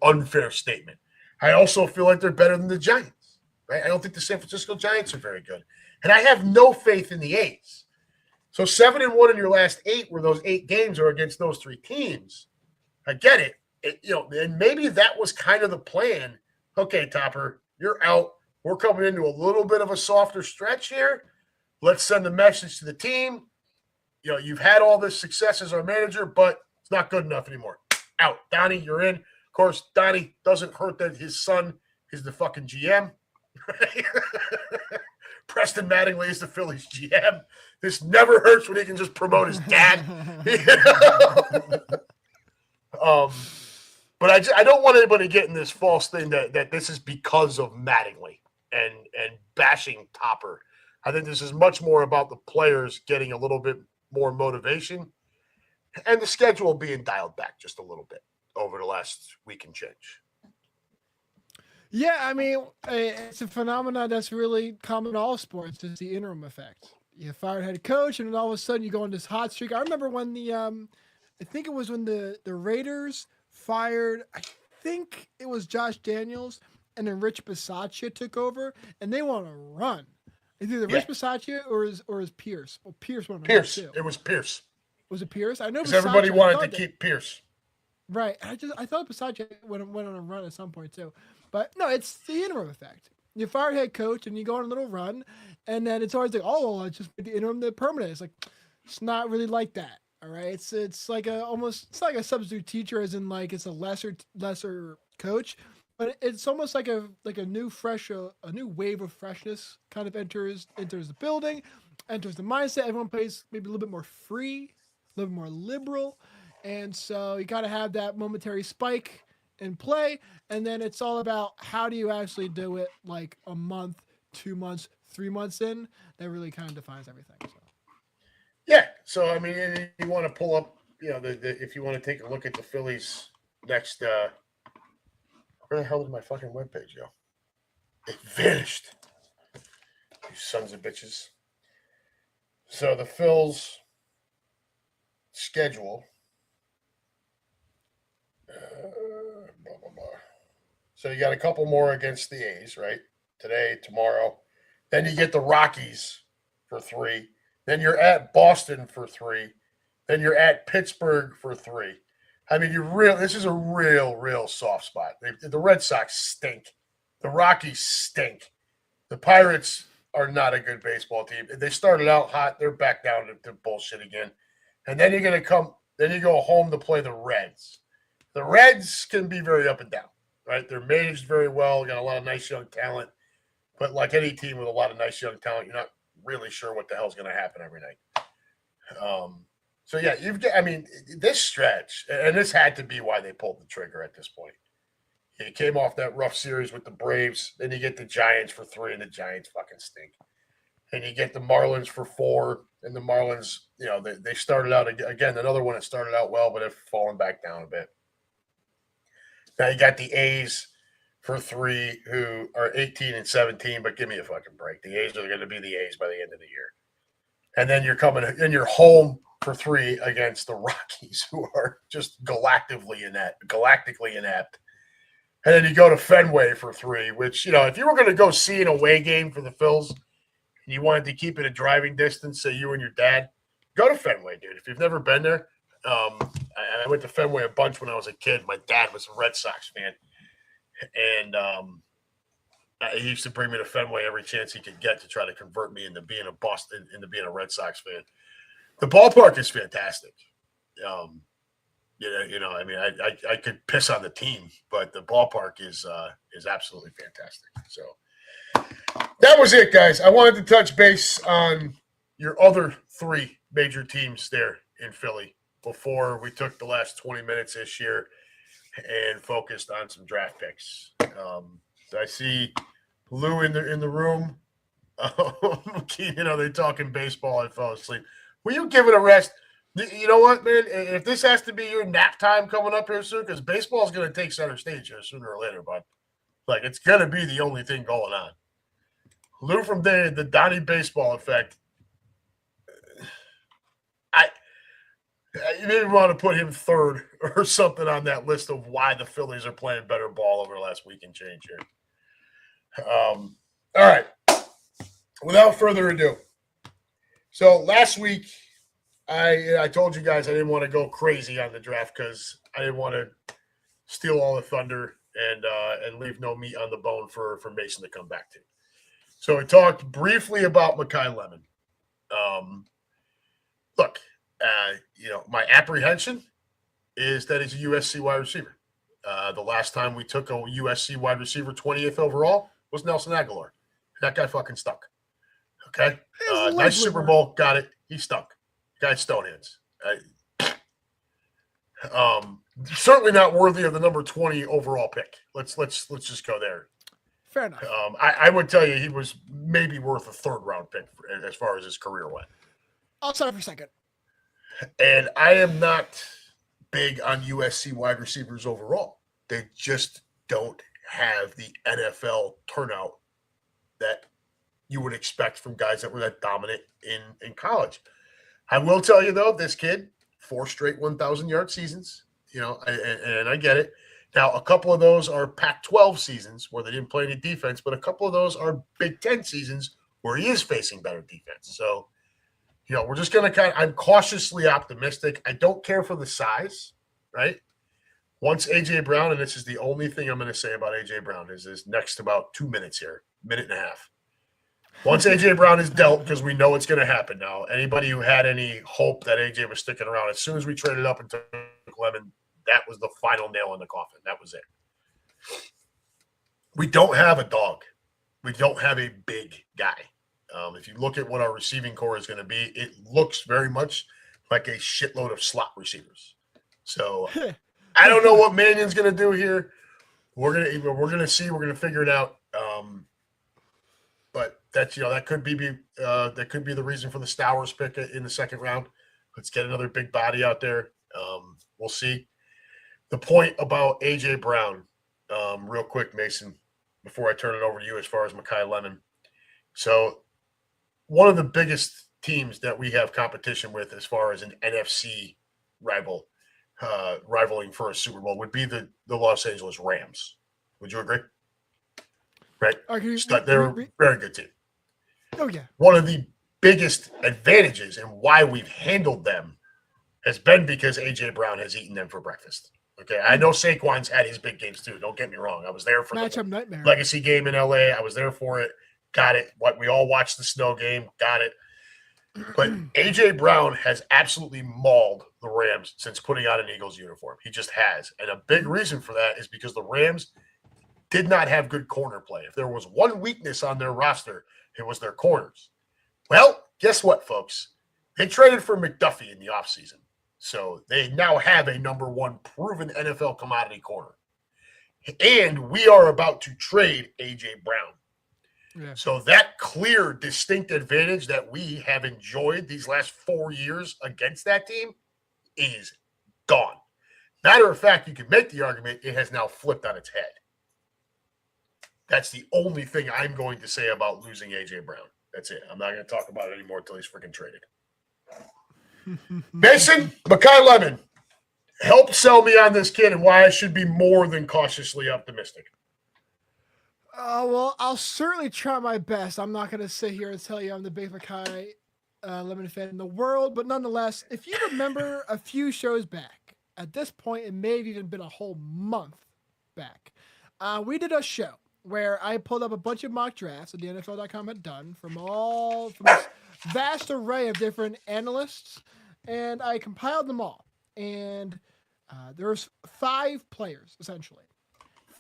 Speaker 1: unfair statement. I also feel like they're better than the Giants, right? I don't think the San Francisco Giants are very good. And I have no faith in the A's. So 7-1 in your last 8, where those 8 games are against those 3 teams. I get it. You know, and maybe that was kind of the plan. Okay, Topper, you're out. We're coming into a little bit of a softer stretch here. Let's send a message to the team. You know, you've had all this success as our manager, but it's not good enough anymore. Out. Donnie, you're in. Of course, Donnie doesn't hurt that his son is the fucking GM. Preston Mattingly is the Phillies GM. This never hurts when he can just promote his dad. But I don't want anybody getting this false thing that this is because of Mattingly and bashing Topper. I think this is much more about the players getting a little bit more motivation and the schedule being dialed back just a little bit over the last week and change.
Speaker 2: Yeah, I mean, it's a phenomenon that's really common in all sports. It's the interim effect. You fire head coach, and then all of a sudden you go on this hot streak. I remember when I think it was when the Raiders fired, I think it was Josh Daniels, and then Rich Bisaccia took over, and they want to run. It's either Rich Bisaccia or is Pierce. Well, Pierce went on
Speaker 1: Pierce.
Speaker 2: too.
Speaker 1: It was Pierce.
Speaker 2: Was it Pierce? I know
Speaker 1: because everybody wanted to keep Pierce.
Speaker 2: Right. I thought Bisaccia went on a run at some point too. But no, it's the interim effect. You fire head coach and you go on a little run, and then it's always like, oh, I just made the interim the permanent. It's like, it's not really like that. All right. It's like it's like a substitute teacher, as in like it's a lesser coach, but it's almost like a new a new wave of freshness kind of enters the building, enters the mindset. Everyone plays maybe a little bit more free, a little bit more liberal. And so you got to have that momentary spike in play. And then it's all about how do you actually do it like a month, 2 months, 3 months in. That really kind of defines everything. So.
Speaker 1: Yeah. So, I mean, you want to pull up, you know, if you want to take a look at the Phillies next, where the hell did my fucking webpage go? It vanished. You sons of bitches. So the Phils schedule. Blah, blah, blah. So you got a couple more against the A's, right? Today, tomorrow. Then you get the Rockies for 3. Then you're at Boston for 3. Then you're at Pittsburgh for 3. I mean, this is a real soft spot. The Red Sox stink. The Rockies stink. The Pirates are not a good baseball team. They started out hot. They're back down to bullshit again. And then then you go home to play the Reds. The Reds can be very up and down, right? They're managed very well, got a lot of nice young talent. But like any team with a lot of nice young talent, you're not really sure what the hell's going to happen every night. So, yeah, this stretch, and this had to be why they pulled the trigger at this point. It came off that rough series with the Braves. Then you get the Giants for 3, and the Giants fucking stink. And you get the Marlins for 4, and the Marlins, you know, they started out, again, another one that started out well, but have fallen back down a bit. Now you got the A's for 3 who are 18 and 17, but give me a fucking break. The A's are going to be the A's by the end of the year. And then you're home for 3 against the Rockies, who are just galactically inept. And then you go to Fenway for 3, which, if you were going to go see an away game for the Phils and you wanted to keep it a driving distance, say you and your dad, go to Fenway, dude. If you've never been there, I went to Fenway a bunch when I was a kid. My dad was a Red Sox fan. And he used to bring me to Fenway every chance he could get to try to convert me into being a Red Sox fan. The ballpark is fantastic. I could piss on the team, but the ballpark is absolutely fantastic. So that was it, guys. I wanted to touch base on your other 3 major teams there in Philly before we took the last 20 minutes this year and focused on some draft picks. I see Lou in the room. They're talking baseball. I fell asleep. Will you give it a rest? You know what, man? If this has to be your nap time coming up here soon, because baseball is going to take center stage here sooner or later, bud. Like, it's going to be the only thing going on. Lou from the Donnie Baseball Effect. You maybe want to put him 3rd or something on that list of why the Phillies are playing better ball over the last week and change here. All right. Without further ado. So last week, I told you guys I didn't want to go crazy on the draft because I didn't want to steal all the thunder and leave no meat on the bone for Mason to come back to. So we talked briefly about Mekhi Lemon. Look, my apprehension is that he's a USC wide receiver. The last time we took a USC wide receiver 20th overall was Nelson Aguilar. That guy fucking stunk. Okay? Nice Super Bowl. Got it. He stunk. Guy stone hands. Certainly not worthy of the number 20 overall pick. Let's just go there.
Speaker 2: Fair enough.
Speaker 1: I would tell you he was maybe worth a 3rd round pick as far as his career went.
Speaker 2: I'll stop for a second.
Speaker 1: And I am not big on USC wide receivers overall. They just don't have the NFL turnout that you would expect from guys that were that dominant in college. I will tell you, though, this kid, 4 straight 1,000-yard seasons, and I get it. Now, a couple of those are Pac-12 seasons where they didn't play any defense, but a couple of those are Big Ten seasons where he is facing better defense. So, we're just going to I'm cautiously optimistic. I don't care for the size, right? Once A.J. Brown, and this is the only thing I'm going to say about A.J. Brown, is this next about 2 minutes here, minute and a half. Once A.J. Brown is dealt, because we know it's going to happen now, anybody who had any hope that A.J. was sticking around, as soon as we traded up and took Lemon, that was the final nail in the coffin. That was it. We don't have a dog. We don't have a big guy. If you look at what our receiving core is going to be, it looks very much like a shitload of slot receivers. So I don't know what Mannion's going to do here. We're gonna see. We're gonna figure it out. But that's that could be the reason for the Stowers pick in the 2nd round. Let's get another big body out there. We'll see. The point about AJ Brown, real quick, Mason, before I turn it over to you as far as Mekhi Lemon. So one of the biggest teams that we have competition with as far as an NFC rivaling for a Super Bowl would be the Los Angeles Rams. Would you agree? Right? They're a very good team.
Speaker 2: Oh, yeah.
Speaker 1: One of the biggest advantages and why we've handled them has been because A.J. Brown has eaten them for breakfast. Okay, I know Saquon's had his big games too. Don't get me wrong. I was there for
Speaker 2: Matchup
Speaker 1: the
Speaker 2: nightmare.
Speaker 1: legacy game in L.A. I was there for it. Got it. We all watched the snow game. Got it. But A.J. Brown has absolutely mauled the Rams since putting on an Eagles uniform. He just has. And a big reason for that is because the Rams did not have good corner play. If there was one weakness on their roster, it was their corners. Well, guess what, folks? They traded for McDuffie in the offseason. So they now have a number one proven NFL commodity corner. And we are about to trade A.J. Brown.
Speaker 2: Yeah.
Speaker 1: So that clear, distinct advantage that we have enjoyed these last 4 years against that team is gone. Matter of fact, you can make the argument it has now flipped on its head. That's the only thing I'm going to say about losing A.J. Brown. That's it. I'm not going to talk about it anymore until he's freaking traded. Mason, Mekhi Lemon, help sell me on this kid and why I should be more than cautiously optimistic.
Speaker 2: Well, I'll certainly try my best. I'm not going to sit here and tell you I'm the biggest Mekhi Lemon fan in the world, but nonetheless, if you remember a few shows back, at this point, it may have even been a whole month back, we did a show where I pulled up a bunch of mock drafts that the NFL.com had done from this vast array of different analysts, and I compiled them all. And there's 5 players, essentially.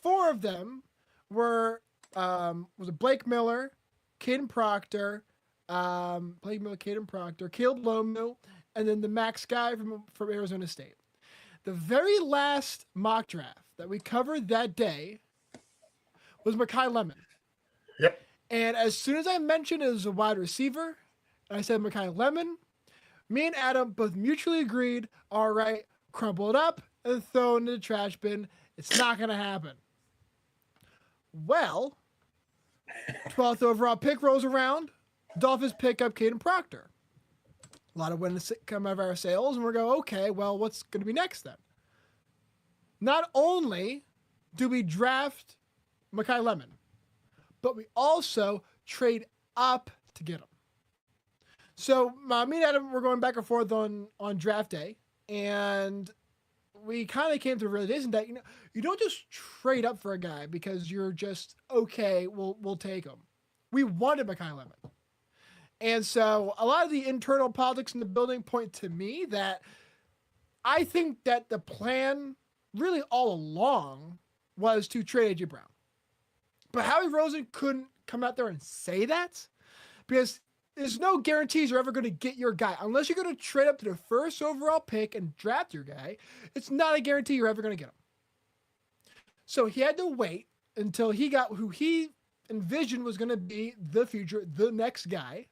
Speaker 2: 4 of them was Blake Miller, Caden Proctor, Caleb Lomu, and then the Max guy from Arizona State. The very last mock draft that we covered that day was Mekhi Lemon.
Speaker 1: Yep.
Speaker 2: And as soon as I mentioned it was a wide receiver, and I said Mekhi Lemon, me and Adam both mutually agreed, all right, crumple it up and throw it into the trash bin. It's not going to happen. Well, 12th overall pick rolls around. Dolphins pick up Caden Proctor. A lot of wins come out of our sales, and we're going, okay, well, what's going to be next then? Not only do we draft Mekhi Lemon, but we also trade up to get him. So me and Adam were going back and forth on draft day, and we kind of came to the realization that you don't just trade up for a guy because you're just okay. We'll take him. We wanted Mekhi Lemon, and so a lot of the internal politics in the building point to me that I think that the plan really all along was to trade A.J. Brown, but Howie Rosen couldn't come out there and say that because there's no guarantees you're ever going to get your guy. Unless you're going to trade up to the first overall pick and draft your guy, it's not a guarantee you're ever going to get him. So he had to wait until he got who he envisioned was going to be the future, the next guy.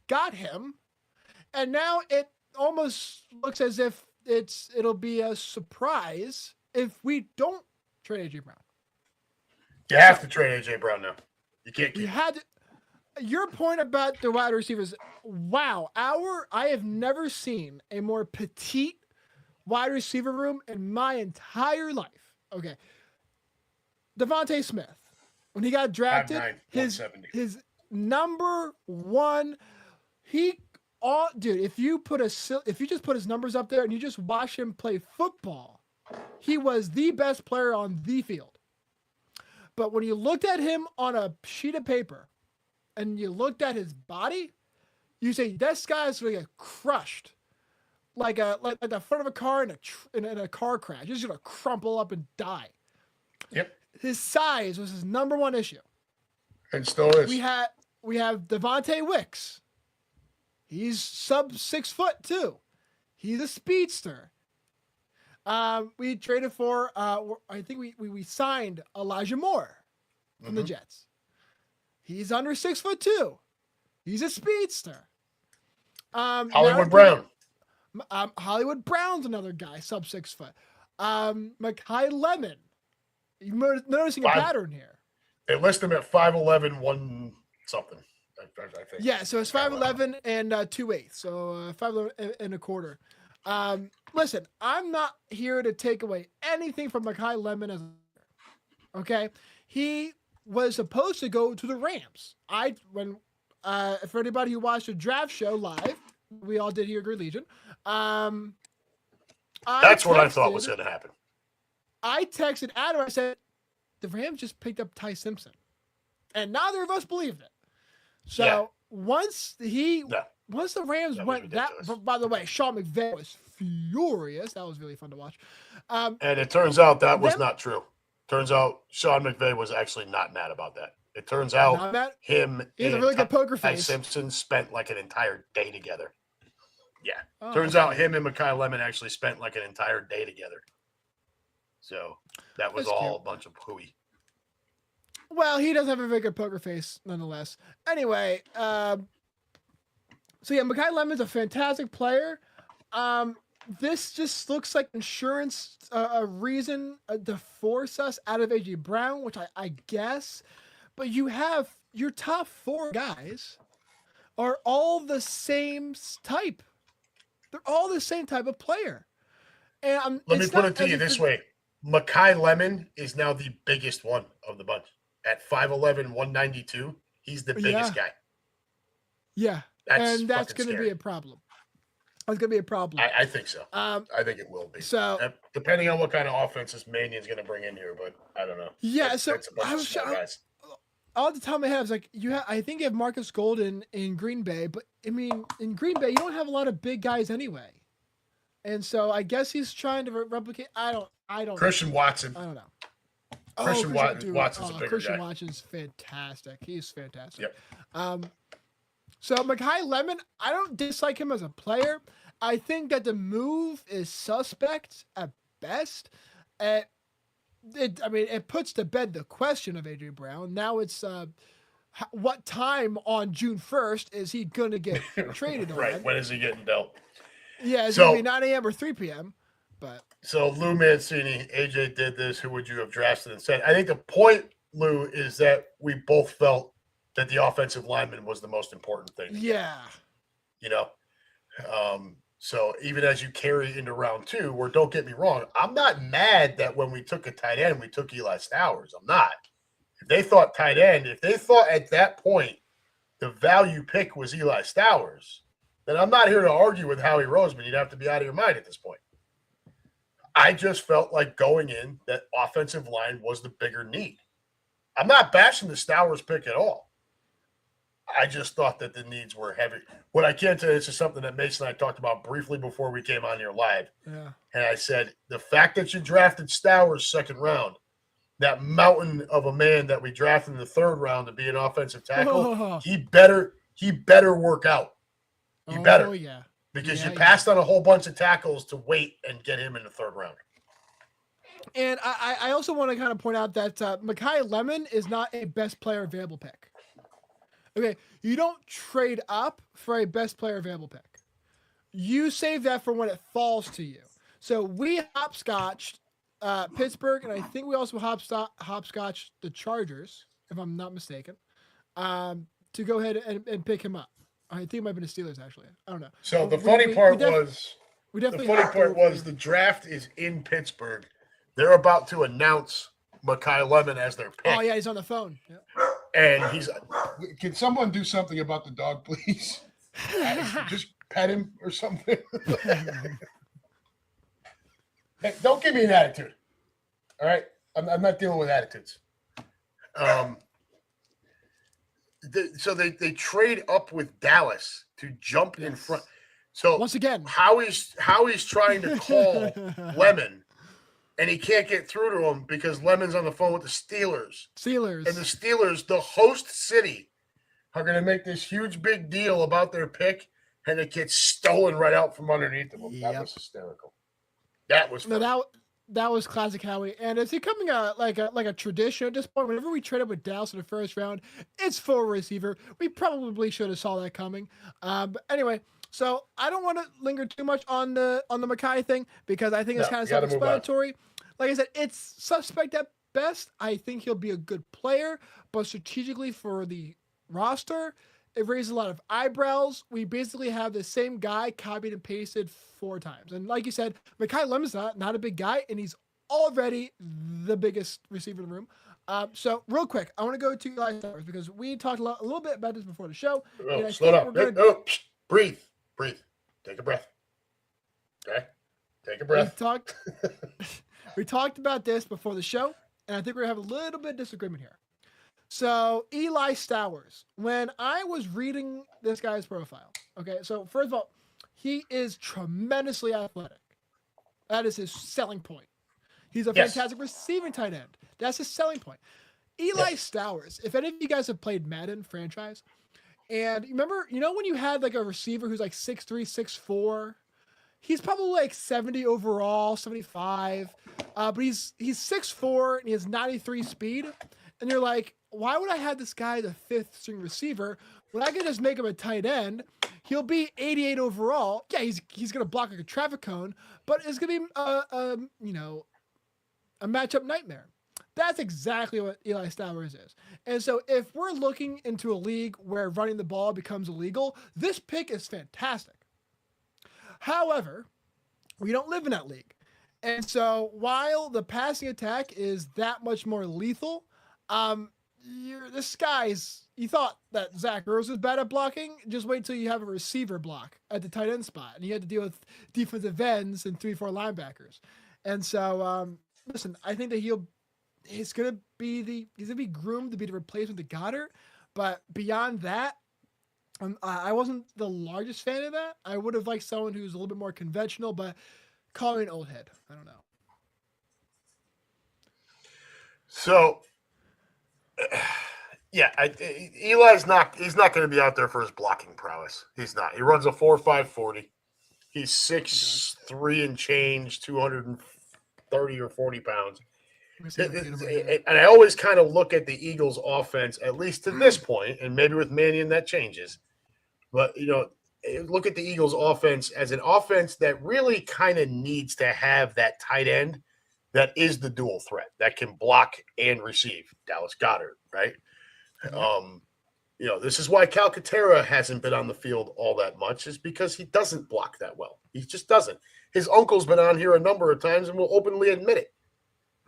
Speaker 2: Got him. And now it almost looks as if it'll be a surprise if we don't trade A.J. Brown.
Speaker 1: You have to trade A.J. Brown now. You can't keep
Speaker 2: Your point about the wide receivers, wow, I have never seen a more petite wide receiver room in my entire life. Okay. Devontae Smith, when he got drafted,
Speaker 1: 5'9",
Speaker 2: his number one, dude, if you just put his numbers up there and you just watch him play football, he was the best player on the field. But when you looked at him on a sheet of paper, and you looked at his body, you say this guy's gonna get crushed, like the front of a car in a car crash. He's gonna crumple up and die.
Speaker 1: Yep.
Speaker 2: His size was his number one issue,
Speaker 1: and still is.
Speaker 2: We have Devontae Wicks. He's sub 6 foot too. He's a speedster. We traded for I think we signed Elijah Moore from the Jets. He's under 6'2". He's a speedster.
Speaker 1: Hollywood Brown.
Speaker 2: Hollywood Brown's another guy, sub 6 foot. Mekhi Lemon. You're noticing a pattern here.
Speaker 1: They list him at 5'11", 1 something. I think.
Speaker 2: Yeah, so it's 5'11" and 2/8. So 5'11" and a quarter. Listen, I'm not here to take away anything from Mekhi Lemon as a okay. He was supposed to go to the Rams. For anybody who watched the draft show live, we all did here at Green Legion.
Speaker 1: That's what I thought was going to happen.
Speaker 2: I texted Adam. I said, the Rams just picked up Ty Simpson. And neither of us believed it. So once the Rams went that, by the way, Sean McVay was furious. That was really fun to watch.
Speaker 1: And it turns out that was not true. Turns out Sean McVay was actually not mad about that. It turns out he has
Speaker 2: a really good poker face.
Speaker 1: Ty Simpson spent like an entire day together. Yeah. Turns out him and Mekhi Lemon actually spent like an entire day together. So that was all a bunch of hooey.
Speaker 2: Well, he does have a very good poker face nonetheless. Anyway, so yeah, Mekhi Lemon's a fantastic player. this just looks like insurance, a reason to force us out of AJ Brown, which I guess. But you have your top 4 guys are all the same type. They're all the same type of player. And
Speaker 1: Let me put it to you this way. Mekhi Lemon is now the biggest one of the bunch. At 5'11", 192, he's the biggest guy.
Speaker 2: Yeah, and that's going to be a problem. That's going to be a problem.
Speaker 1: I think so. I think it will be.
Speaker 2: So
Speaker 1: depending on what kind of offenses Manion's going to bring in here, but I don't know.
Speaker 2: Yeah,
Speaker 1: that's a bunch of small guys.
Speaker 2: All the time I have is like I think you have Marcus Golden in Green Bay, but I mean in Green Bay you don't have a lot of big guys anyway, and so I guess he's trying to replicate. I don't.
Speaker 1: Christian Watson.
Speaker 2: I don't know.
Speaker 1: Christian Watson's a bigger
Speaker 2: Christian
Speaker 1: guy.
Speaker 2: Watson's fantastic. He's fantastic.
Speaker 1: Yep.
Speaker 2: So Mekhi Lemon, I don't dislike him as a player. I think that the move is suspect at best. It puts to bed the question of AJ Brown. Now it's what time on June 1st is he going to get traded on?
Speaker 1: Right. When is he getting dealt?
Speaker 2: Yeah, it's going to be 9 a.m. or 3 p.m. But
Speaker 1: so Lou Mancini, AJ did this. Who would you have drafted instead? I think the point, Lou, is that we both felt that the offensive lineman was the most important thing.
Speaker 2: Yeah.
Speaker 1: You know? So even as you carry into round 2, where don't get me wrong, I'm not mad that when we took a tight end, we took Eli Stowers. I'm not. If they thought tight end, if they thought at that point the value pick was Eli Stowers, then I'm not here to argue with Howie Roseman. You'd have to be out of your mind at this point. I just felt like going in that offensive line was the bigger need. I'm not bashing the Stowers pick at all. I just thought that the needs were heavy. What I can tell you, this is something that Mason and I talked about briefly before we came on here live.
Speaker 2: Yeah. And
Speaker 1: I said, the fact that you drafted Stowers second round, that mountain of a man that we drafted in the 3rd round to be an offensive tackle, he better work out. He better.
Speaker 2: Oh, yeah.
Speaker 1: Because you passed on a whole bunch of tackles to wait and get him in the 3rd round.
Speaker 2: And I also want to kind of point out that Mekhi Lemon is not a best player available pick. Okay, you don't trade up for a best player available pick. You save that for when it falls to you. So we hopscotched Pittsburgh, and I think we also hopscotched the Chargers, if I'm not mistaken, to go ahead and pick him up. I think it might have been the Steelers, actually. I don't know.
Speaker 1: So the funny part was the draft is in Pittsburgh. They're about to announce Mekhi Lemon as their pick.
Speaker 2: Oh, yeah, he's on the phone. Yeah.
Speaker 1: And he's, can someone do something about the dog, please? Just pet him or something. Hey, don't give me an attitude. All right? I'm not dealing with attitudes. So they trade up with Dallas to jump in front. So
Speaker 2: once again,
Speaker 1: Howie's trying to call Lemon. And he can't get through to him because Lemon's on the phone with the Steelers. And the Steelers, the host city, are going to make this huge big deal about their pick, and it gets stolen right out from underneath them. That was hysterical. That was funny.
Speaker 2: No, that was classic Howie. And it's becoming like a tradition at this point. Whenever we trade up with Dallas in the 1st round, it's for a receiver. We probably should have saw that coming. But anyway. So I don't want to linger too much on the Mekhi thing because I think it's kind of self-explanatory. Like I said, it's suspect at best. I think he'll be a good player, but strategically for the roster, it raises a lot of eyebrows. We basically have the same guy copied and pasted 4 times. And like you said, Mekhi Lemon's not a big guy, and he's already the biggest receiver in the room. So real quick, I want to go to Eli Stowers because we talked a little bit about this before the show.
Speaker 1: Slow down. Breathe. Take a breath. Okay? Take a breath.
Speaker 2: We talked about this before the show, and I think we're going to have a little bit of disagreement here. So, Eli Stowers, when I was reading this guy's profile, okay, so first of all, he is tremendously athletic. That is his selling point. He's a fantastic receiving tight end. That's his selling point. Eli Stowers, if any of you guys have played Madden franchise, and remember, when you had like a receiver who's like 6'3", 6'4", he's probably like 70 overall, 75, but he's 6'4", and he has 93 speed. And you're like, why would I have this guy the 5th string receiver when I can just make him a tight end? He'll be 88 overall. Yeah, he's gonna block like a traffic cone, but it's gonna be a matchup nightmare. That's exactly what Eli Stowers is. And so if we're looking into a league where running the ball becomes illegal, this pick is fantastic. However, we don't live in that league. And so while the passing attack is that much more lethal, this guy's, you thought that Zach Ertz was bad at blocking. Just wait till you have a receiver block at the tight end spot, and you had to deal with defensive ends and 3-4 linebackers. And so, listen, I think that he's gonna be groomed to be the replacement to Goddard. But beyond that, I wasn't the largest fan of that. I would have liked someone who's a little bit more conventional, but call me an old head. I don't know.
Speaker 1: So, yeah, Eli's not. He's not going to be out there for his blocking prowess. He's not. He runs a 4.5 40. He's 6'3" and change, 230 or 40 pounds. And I always kind of look at the Eagles' offense, at least to this point, and maybe with Mannion that changes. But look at the Eagles' offense as an offense that really kind of needs to have that tight end that is the dual threat that can block and receive. Dallas Goedert, right? This is why Calcaterra hasn't been on the field all that much, is because he doesn't block that well. He just doesn't. His uncle's been on here a number of times and will openly admit it,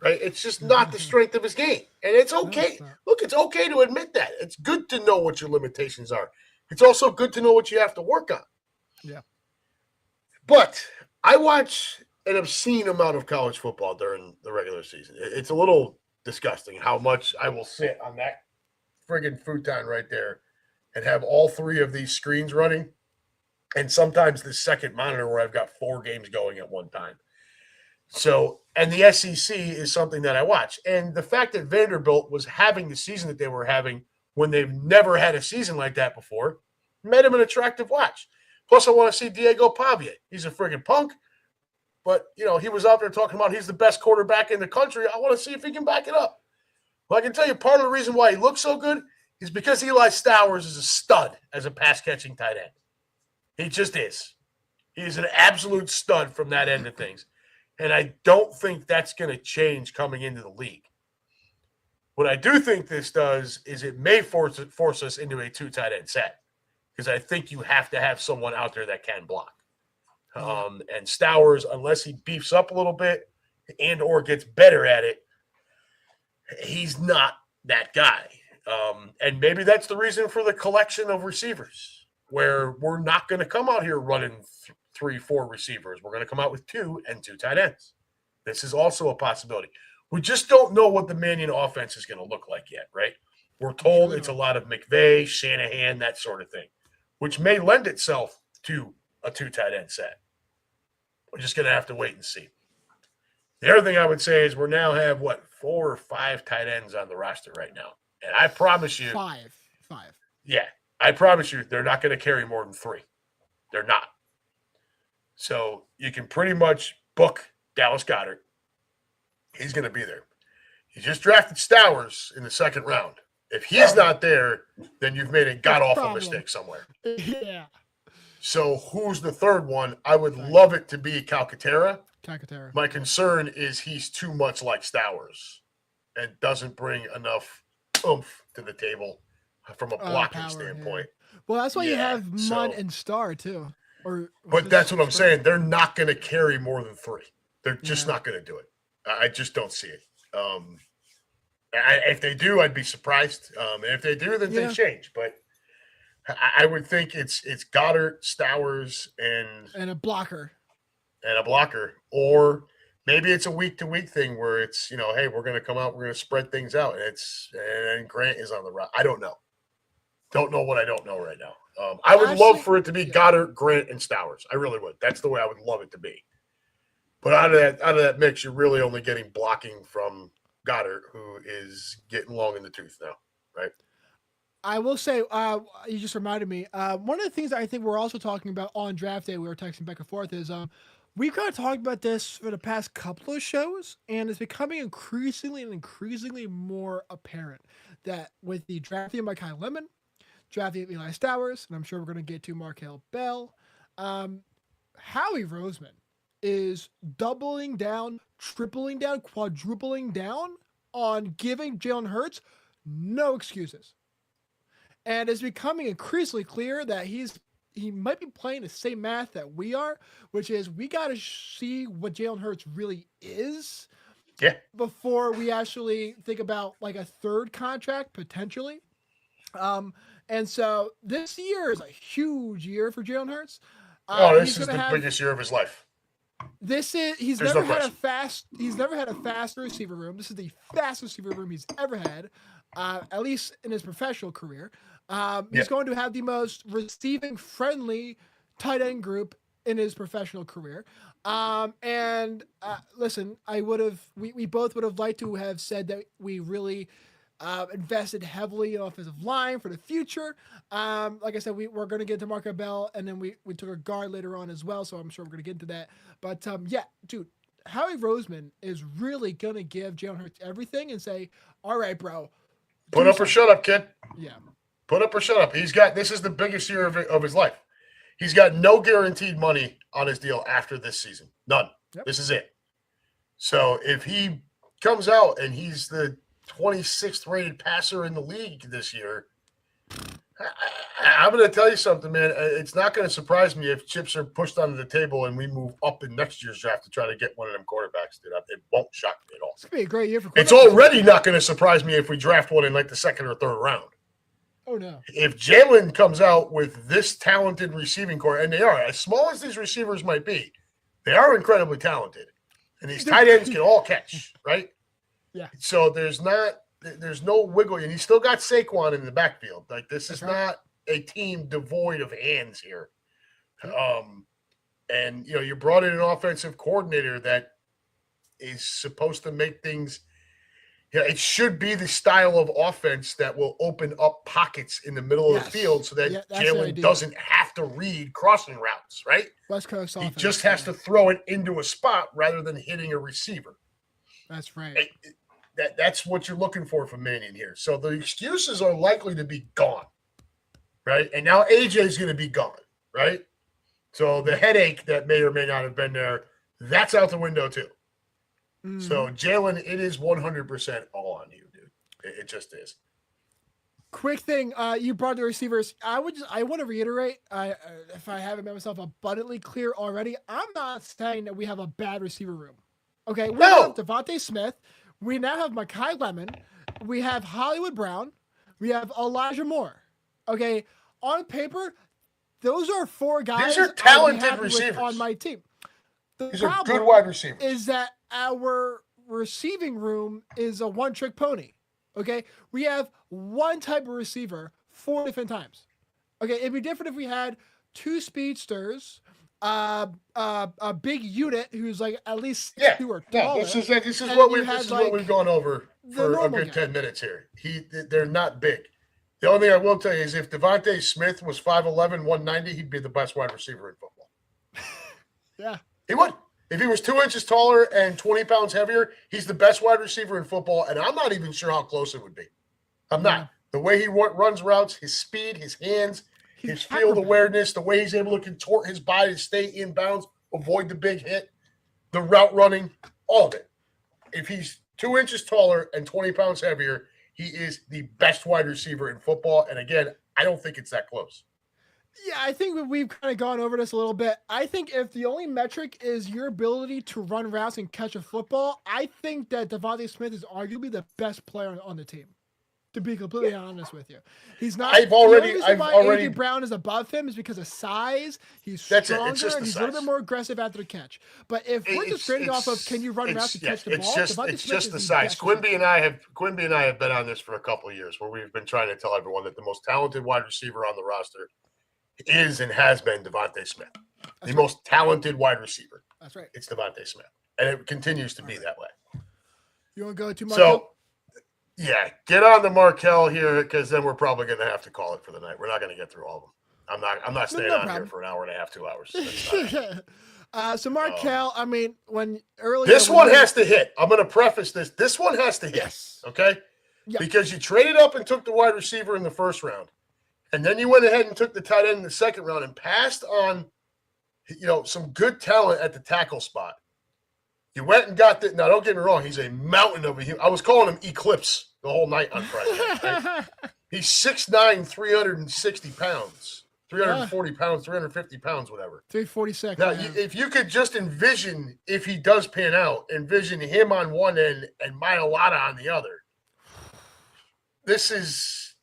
Speaker 1: right? It's just not the strength of his game. And it's okay. Look, it's okay to admit that. It's good to know what your limitations are. It's also good to know what you have to work on.
Speaker 2: Yeah.
Speaker 1: But I watch an obscene amount of college football during the regular season. It's a little disgusting how much I will sit on that friggin' futon right there and have all 3 of these screens running, and sometimes the second monitor where I've got 4 games going at one time. So, and the SEC is something that I watch. And the fact that Vanderbilt was having the season that they were having when they've never had a season like that before made him an attractive watch. Plus, I want to see Diego Pavia. He's a friggin' punk. But, he was out there talking about he's the best quarterback in the country. I want to see if he can back it up. Well, I can tell you part of the reason why he looks so good is because Eli Stowers is a stud as a pass-catching tight end. He just is. He's an absolute stud from that end of things. And I don't think that's going to change coming into the league. What I do think this does is it may force us into a 2 tight end set, because I think you have to have someone out there that can block. And Stowers, unless he beefs up a little bit and or gets better at it, he's not that guy. And maybe that's the reason for the collection of receivers, where we're not going to come out here running 3-4 receivers. We're going to come out with 2 and 2 tight ends. This is also a possibility. We just don't know what the Mannion offense is going to look like yet, right? We're told it's a lot of McVay, Shanahan, that sort of thing, which may lend itself to a 2 tight end set. We're just going to have to wait and see. The other thing I would say is we now have, 4 or 5 tight ends on the roster right now. And I promise you.
Speaker 2: 5.
Speaker 1: Yeah. I promise you they're not going to carry more than 3. They're not. So you can pretty much book Dallas Goedert. He's going to be there. You just drafted Stowers in the 2nd round. If he's not there, then you've made a god-awful mistake somewhere.
Speaker 2: Yeah.
Speaker 1: So who's the 3rd one? I would love it to be Calcaterra. My concern is he's too much like Stowers and doesn't bring enough oomph to the table from a blocking standpoint.
Speaker 2: Yeah. Well, that's why you have Mudd and Starr too.
Speaker 1: But that's what I'm saying. They're not going to carry more than 3. They're just not going to do it. I just don't see it. If they do, I'd be surprised. And if they do, then things change. But I would think it's Goddard, Stowers, and
Speaker 2: a blocker.
Speaker 1: Or maybe it's a week-to-week thing where it's, hey, we're going to come out, we're going to spread things out, and Grant is on the route. I don't know. Don't know what I don't know right now. I would love for it to be Goddard, Grant, and Stowers. I really would. That's the way I would love it to be. But out of that mix, you're really only getting blocking from Goddard, who is getting long in the tooth now, right?
Speaker 2: I will say, you just reminded me, one of the things I think we're also talking about on draft day, we were texting back and forth, is We've kind of talked about this for the past couple of shows, and it's becoming increasingly more apparent that with the drafting of Micah Lemon, drafting of Eli Stowers, and I'm sure we're going to get to Markel Bell, Howie Roseman is doubling down, tripling down, quadrupling down on giving Jalen Hurts no excuses. And it's becoming increasingly clear that he might be playing the same math that we are, which is we got to see what Jalen Hurts really is before we actually think about like a third contract potentially. And so this year is a huge year for Jalen Hurts.
Speaker 1: This is the biggest year of his life.
Speaker 2: He's never had a fast receiver room. This is the fastest receiver room he's ever had, at least in his professional career. He's going to have the most receiving friendly tight end group in his professional career. Listen, we both would have liked to have said that we really invested heavily in offensive line for the future. Like I said, we're going to get to Marco Bell, and then we took a guard later on as well, so I'm sure we're going to get into that. But dude, Howie Roseman is really going to give Jalen Hurts everything and say, all right, bro.
Speaker 1: Put up or shut up, kid.
Speaker 2: Yeah.
Speaker 1: Put up or shut up. This is the biggest year of his life. He's got no guaranteed money on his deal after this season. None. Yep. This is it. So if he comes out and he's the 26th rated passer in the league this year, I'm going to tell you something, man. It's not going to surprise me if chips are pushed onto the table and we move up in next year's draft to try to get one of them quarterbacks. Dude, it won't shock me at all.
Speaker 2: It's going to be a great year for quarterbacks.
Speaker 1: It's already not going to surprise me if we draft one in like the second or third round.
Speaker 2: Oh, no.
Speaker 1: If Jalen comes out with this talented receiving core, and they are, as small as these receivers might be, they are incredibly talented. And these tight ends can all catch, right?
Speaker 2: Yeah.
Speaker 1: So there's no wiggle. And he's still got Saquon in the backfield. Like, this is not a team devoid of hands here. And, you brought in an offensive coordinator that is supposed to make things – it should be the style of offense that will open up pockets in the middle of the field so that Jalen doesn't have to read crossing routes, right?
Speaker 2: West Coast offense.
Speaker 1: He just has to throw it into a spot rather than hitting a receiver.
Speaker 2: That's right.
Speaker 1: That's what you're looking for from Mannion here. So the excuses are likely to be gone, right? And now AJ's going to be gone, right? So the headache that may or may not have been there, that's out the window too. So, Jalen, it is 100% all on you, dude. It just is.
Speaker 2: Quick thing, you brought the receivers. I want to reiterate, if I haven't made myself abundantly clear already, I'm not saying that we have a bad receiver room. Okay, we have Devontae Smith. We now have Mekhi Lemon. We have Hollywood Brown. We have Elijah Moore. Okay, on paper, those are four guys.
Speaker 1: These are talented receivers
Speaker 2: on my team.
Speaker 1: These are good wide receivers.
Speaker 2: Is that our receiving room is a one-trick pony, okay? We have one type of receiver 4 different times. Okay, it'd be different if we had two speedsters, a big unit who's like at least 2 or taller.
Speaker 1: This is what we've gone over for a good 10 minutes here. They're not big. The only thing I will tell you is if Devontae Smith was 5'11", 190, he'd be the best wide receiver in football.
Speaker 2: Yeah.
Speaker 1: He would. If he was 2 inches taller and 20 pounds heavier, he's the best wide receiver in football, and I'm not even sure how close it would be. I'm not. The way he runs routes, his speed, his hands, his field awareness, the way he's able to contort his body to stay in bounds, avoid the big hit, the route running, all of it. If he's 2 inches taller and 20 pounds heavier, he is the best wide receiver in football. And again, I don't think it's that close.
Speaker 2: Yeah, I think we've kind of gone over this a little bit. I think if the only metric is your ability to run routes and catch a football, I think that Devontae Smith is arguably the best player on the team. To be completely honest with you, he's not.
Speaker 1: I've already.
Speaker 2: AJ Brown is above him is because of size. He's stronger and he's a little bit more aggressive after the catch. But if we're just trading off of can you run routes and catch the ball,
Speaker 1: it's just the size. Quimby and I have been on this for a couple of years, where we've been trying to tell everyone that the most talented wide receiver on the roster is and has been Devontae Smith, the most talented wide receiver.
Speaker 2: That's right.
Speaker 1: It's Devontae Smith, and it continues to be that way.
Speaker 2: You want to go to Markel?
Speaker 1: So, yeah, get on the Markel here because then we're probably going to have to call it for the night. We're not going to get through all of them. I'm not staying on here for an hour and a half, 2 hours.
Speaker 2: So Markel, I mean, when earlier
Speaker 1: This
Speaker 2: when
Speaker 1: one
Speaker 2: you-
Speaker 1: has to hit. I'm going to preface this. This one has to hit.
Speaker 2: Yes.
Speaker 1: Okay?
Speaker 2: Yeah.
Speaker 1: Because you traded up and took the wide receiver in the first round. And then you went ahead and took the tight end in the second round and passed on, some good talent at the tackle spot. You went and got now don't get me wrong, he's a mountain of a human. I was calling him Eclipse the whole night on Friday night. Right? He's 6'9", 360 pounds, 340 pounds, 350 pounds, whatever.
Speaker 2: 346.
Speaker 1: Now, if you could just envision, if he does pan out, envision him on one end and Mailata on the other. This is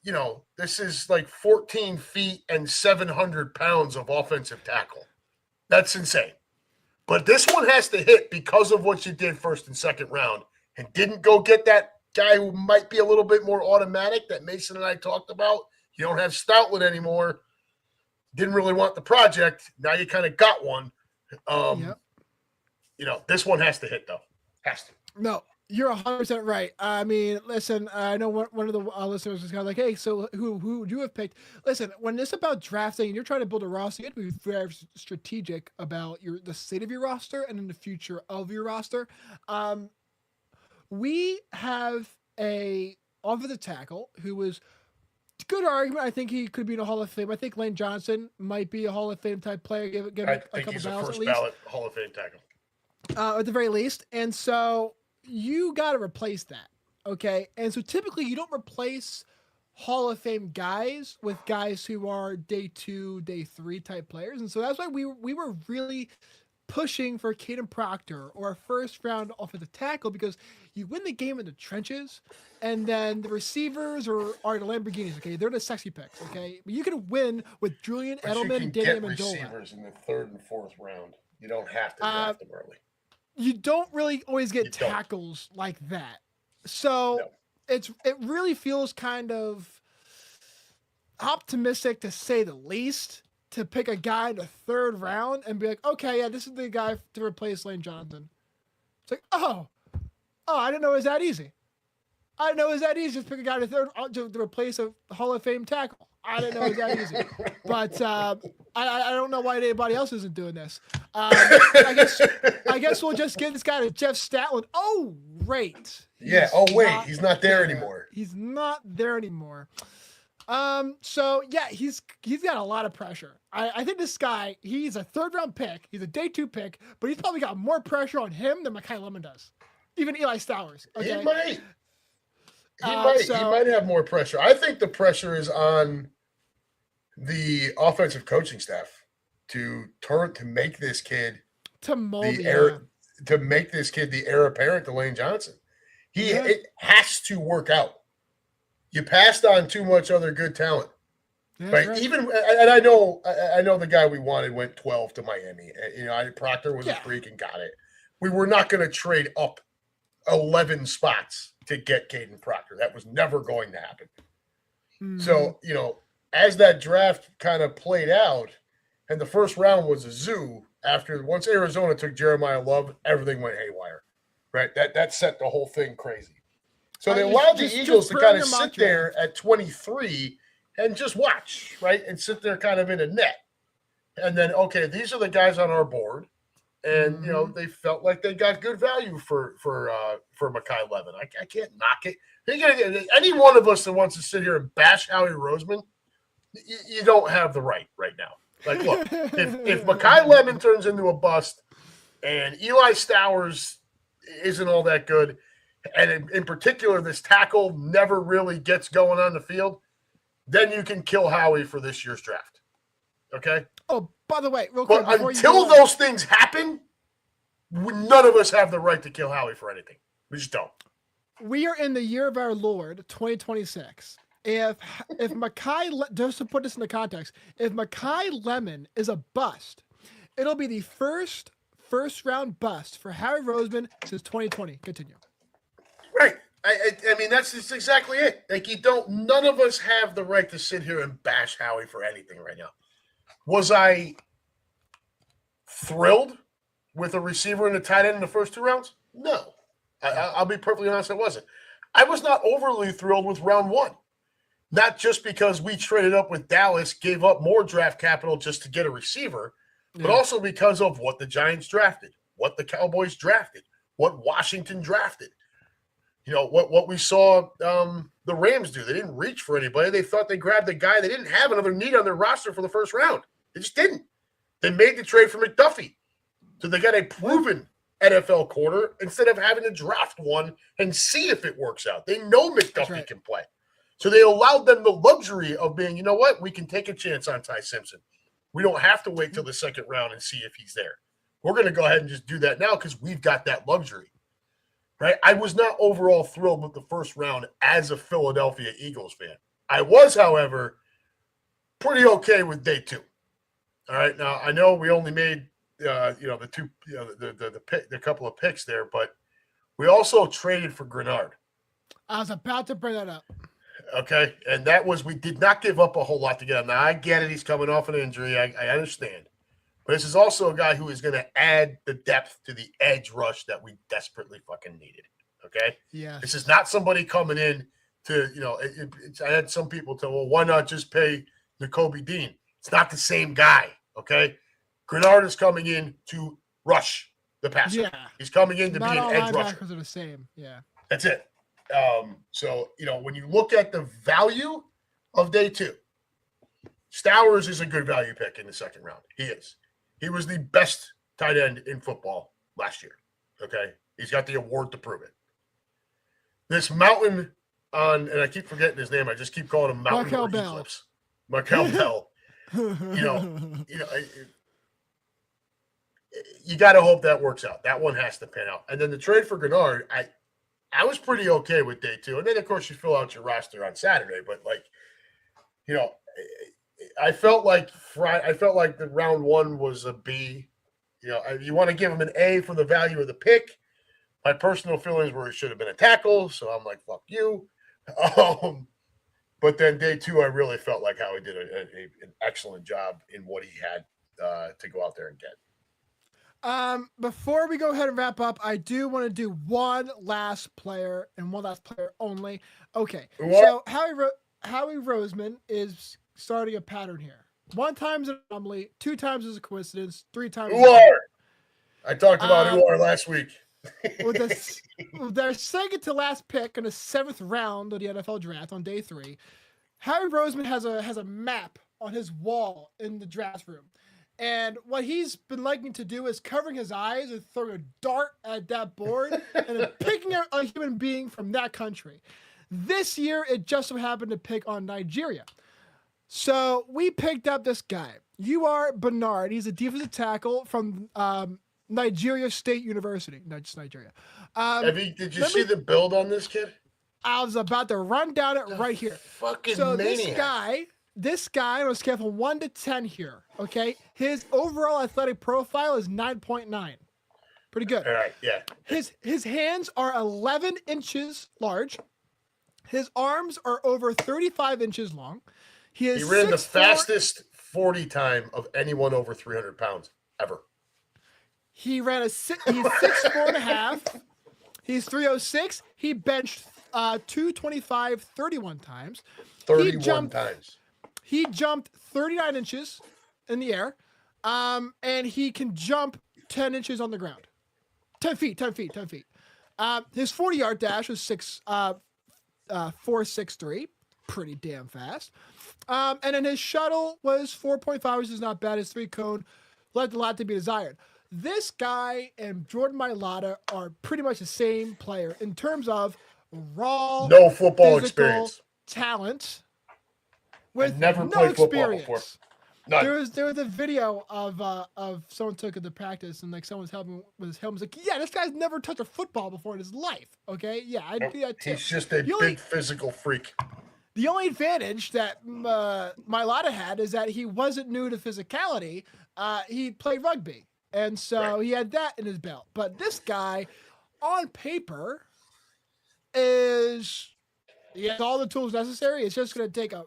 Speaker 1: like 14 feet and 700 pounds of offensive tackle. That's insane. But this one has to hit because of what you did first and second round and didn't go get that guy who might be a little bit more automatic that Mason and I talked about. You don't have Stoutland anymore. Didn't really want the project. Now you kind of got one.
Speaker 2: Yep.
Speaker 1: This one has to hit, though. Has to.
Speaker 2: No, you're 100% right. I mean, listen, I know one of the listeners was kind of like, hey, so who would you have picked? Listen, when it's about drafting and you're trying to build a roster, you have to be very strategic about the state of your roster and in the future of your roster. We have a offensive tackle who was good argument. I think he could be in a Hall of Fame. I think Lane Johnson might be a Hall of Fame type player. Give
Speaker 1: I
Speaker 2: a
Speaker 1: think
Speaker 2: couple
Speaker 1: he's a
Speaker 2: ballots
Speaker 1: first
Speaker 2: at least.
Speaker 1: ballot Hall of Fame tackle.
Speaker 2: At the very least. And so you got to replace that. Okay. And so typically you don't replace Hall of Fame guys with guys who are day 2, day 3 type players. And so that's why we were really pushing for Caden Proctor or a first round offensive tackle, because you win the game in the trenches and then the receivers are the Lamborghinis. Okay. They're the sexy picks. Okay. But you can win with Julian Edelman, Danny Amendola.
Speaker 1: Receivers in the third and fourth round. You don't have to draft them early.
Speaker 2: You don't really always get tackles like that. So it really feels kind of optimistic, to say the least, to pick a guy in the third round and be like, okay, yeah, this is the guy to replace Lane Johnson. It's like, oh, I didn't know it was that easy. I didn't know it was that easy to pick a guy in the third to replace a Hall of Fame tackle. I didn't know it was that easy. But I don't know why anybody else isn't doing this. I guess we'll just give this guy to Jeff Statland. Oh, great.
Speaker 1: Yeah. He's not there anymore.
Speaker 2: He's not there anymore. So yeah, he's got a lot of pressure. I think this guy, he's a third round pick. He's a day 2 pick, but he's probably got more pressure on him than Mekhi Lemon does. Even Eli Stowers. Okay?
Speaker 1: He might. He might have more pressure. I think the pressure is on the offensive coaching staff to make this kid
Speaker 2: to mold
Speaker 1: to make this kid the heir apparent to Lane Johnson. It has to work out. You passed on too much other good talent. Right? Even and I know the guy we wanted went 12 to Miami. Proctor was a freak and got it. We were not going to trade up 11 spots to get Caden Proctor. That was never going to happen. So, as that draft kind of played out, and the first round was a zoo, once Arizona took Jeremiah Love, everything went haywire. Right? That set the whole thing crazy. So they allowed the Eagles to kind of sit there at 23 and just watch, right? And sit there kind of in a net. And then, okay, these are the guys on our board. And, they felt like they got good value for Mekhi Levin. I can't knock it. Any one of us that wants to sit here and bash Howie Roseman, you don't have the right now. Like, look, if Mekhi Levin turns into a bust and Eli Stowers isn't all that good, and in particular, this tackle never really gets going on the field, then you can kill Howie for this year's draft. Okay?
Speaker 2: Oh, by the way, real quick.
Speaker 1: But until those things happen, none of us have the right to kill Howie for anything. We just don't.
Speaker 2: We are in the year of our Lord, 2026. If Mekhi, just to put this into context, if Mekhi Lemon is a bust, it'll be the first round bust for Howie Roseman since 2020. Continue.
Speaker 1: Right. I mean, that's just exactly it. Like, none of us have the right to sit here and bash Howie for anything right now. Was I thrilled with a receiver and a tight end in the first 2 rounds? No. I'll be perfectly honest, I wasn't. I was not overly thrilled with round 1. Not just because we traded up with Dallas, gave up more draft capital just to get a receiver, but also because of what the Giants drafted, what the Cowboys drafted, what Washington drafted. You know, what we saw the Rams do. They didn't reach for anybody. They thought they grabbed a guy. They didn't have another need on their roster for the first round. They just didn't. They made the trade for McDuffie. So they got a proven NFL corner instead of having to draft one and see if it works out. They know McDuffie can play. So they allowed them the luxury of being, you know what, we can take a chance on Ty Simpson. We don't have to wait till the second round and see if he's there. We're going to go ahead and just do that now because we've got that luxury. Right? I was not overall thrilled with the first round as a Philadelphia Eagles fan. I was, however, pretty okay with day 2. All right. Now I know we only made the two, the couple of picks there, but we also traded for Grenard.
Speaker 2: I was about to bring that up.
Speaker 1: Okay, and that was we did not give up a whole lot to get him. Now I get it; he's coming off an injury. I understand, but this is also a guy who is going to add the depth to the edge rush that we desperately fucking needed. Okay, this is not somebody coming in to I had some people tell, well, why not just pay Nakobe Dean? It's not the same guy. Okay, Grenard is coming in to rush the passer. Yeah, he's coming in to be an edge rusher.
Speaker 2: Are the same. Yeah,
Speaker 1: that's it. So, when you look at the value of day 2, Stowers is a good value pick in the second round. He is. He was the best tight end in football last year. Okay. He's got the award to prove it. This mountain and I keep forgetting his name. I just keep calling him Mountain
Speaker 2: Markel Bell.
Speaker 1: Eclipse. Markel Bell. You got to hope that works out. That one has to pan out. And then the trade for Grenard, I was pretty okay with day 2. And then, of course, you fill out your roster on Saturday. But, I felt like the round 1 was a B. You want to give him an A for the value of the pick. My personal feelings were it should have been a tackle. So I'm like, fuck you. But then day 2, I really felt like Howie did an excellent job in what he had to go out there and get.
Speaker 2: Before we go ahead and wrap up, I do want to do one last player and one last player only. Okay. So Howie Roseman is starting a pattern here. 1 time is an anomaly, 2 times is a coincidence, 3 times.
Speaker 1: I talked about Uar last week.
Speaker 2: with their second to last pick in the 7th round of the NFL draft on day 3, Howie Roseman has a map on his wall in the draft room. And what he's been liking to do is covering his eyes and throwing a dart at that board and then picking out a human being from that country. This year, it just so happened to pick on Nigeria. So we picked up this guy. UR Bernard. He's a defensive tackle from Nigeria State University. No, just Nigeria.
Speaker 1: Did you see the build on this kid?
Speaker 2: I was about to run down it right here.
Speaker 1: Fucking
Speaker 2: maniac. This guy, on a scale from 1 to 10 here, okay? His overall athletic profile is 9.9. Pretty good.
Speaker 1: All right, yeah.
Speaker 2: His hands are 11 inches large. His arms are over 35 inches long. He
Speaker 1: ran the fastest 40 time of anyone over 300 pounds ever.
Speaker 2: He's 6'4.5". He's 306. He benched 225 31 times.
Speaker 1: 31 times.
Speaker 2: He jumped 39 inches in the air, and he can jump 10 inches on the ground. 10 feet. His 40-yard dash was 4.63, pretty damn fast. And then his shuttle was 4.5, which is not bad. His 3-cone left a lot to be desired. This guy and Jordan Mailata are pretty much the same player in terms of raw,
Speaker 1: no football experience,
Speaker 2: talent. With
Speaker 1: never
Speaker 2: no
Speaker 1: played football
Speaker 2: experience.
Speaker 1: Before. None.
Speaker 2: There was a video of someone took it to practice and someone's helping with his helmet. Like, yeah, this guy's never touched a football before in his life. Okay, yeah, I do that too.
Speaker 1: He's just a big physical freak.
Speaker 2: The only advantage that Mailata had is that he wasn't new to physicality. He played rugby, and so he had that in his belt. But this guy, on paper, he has all the tools necessary. It's just going to take a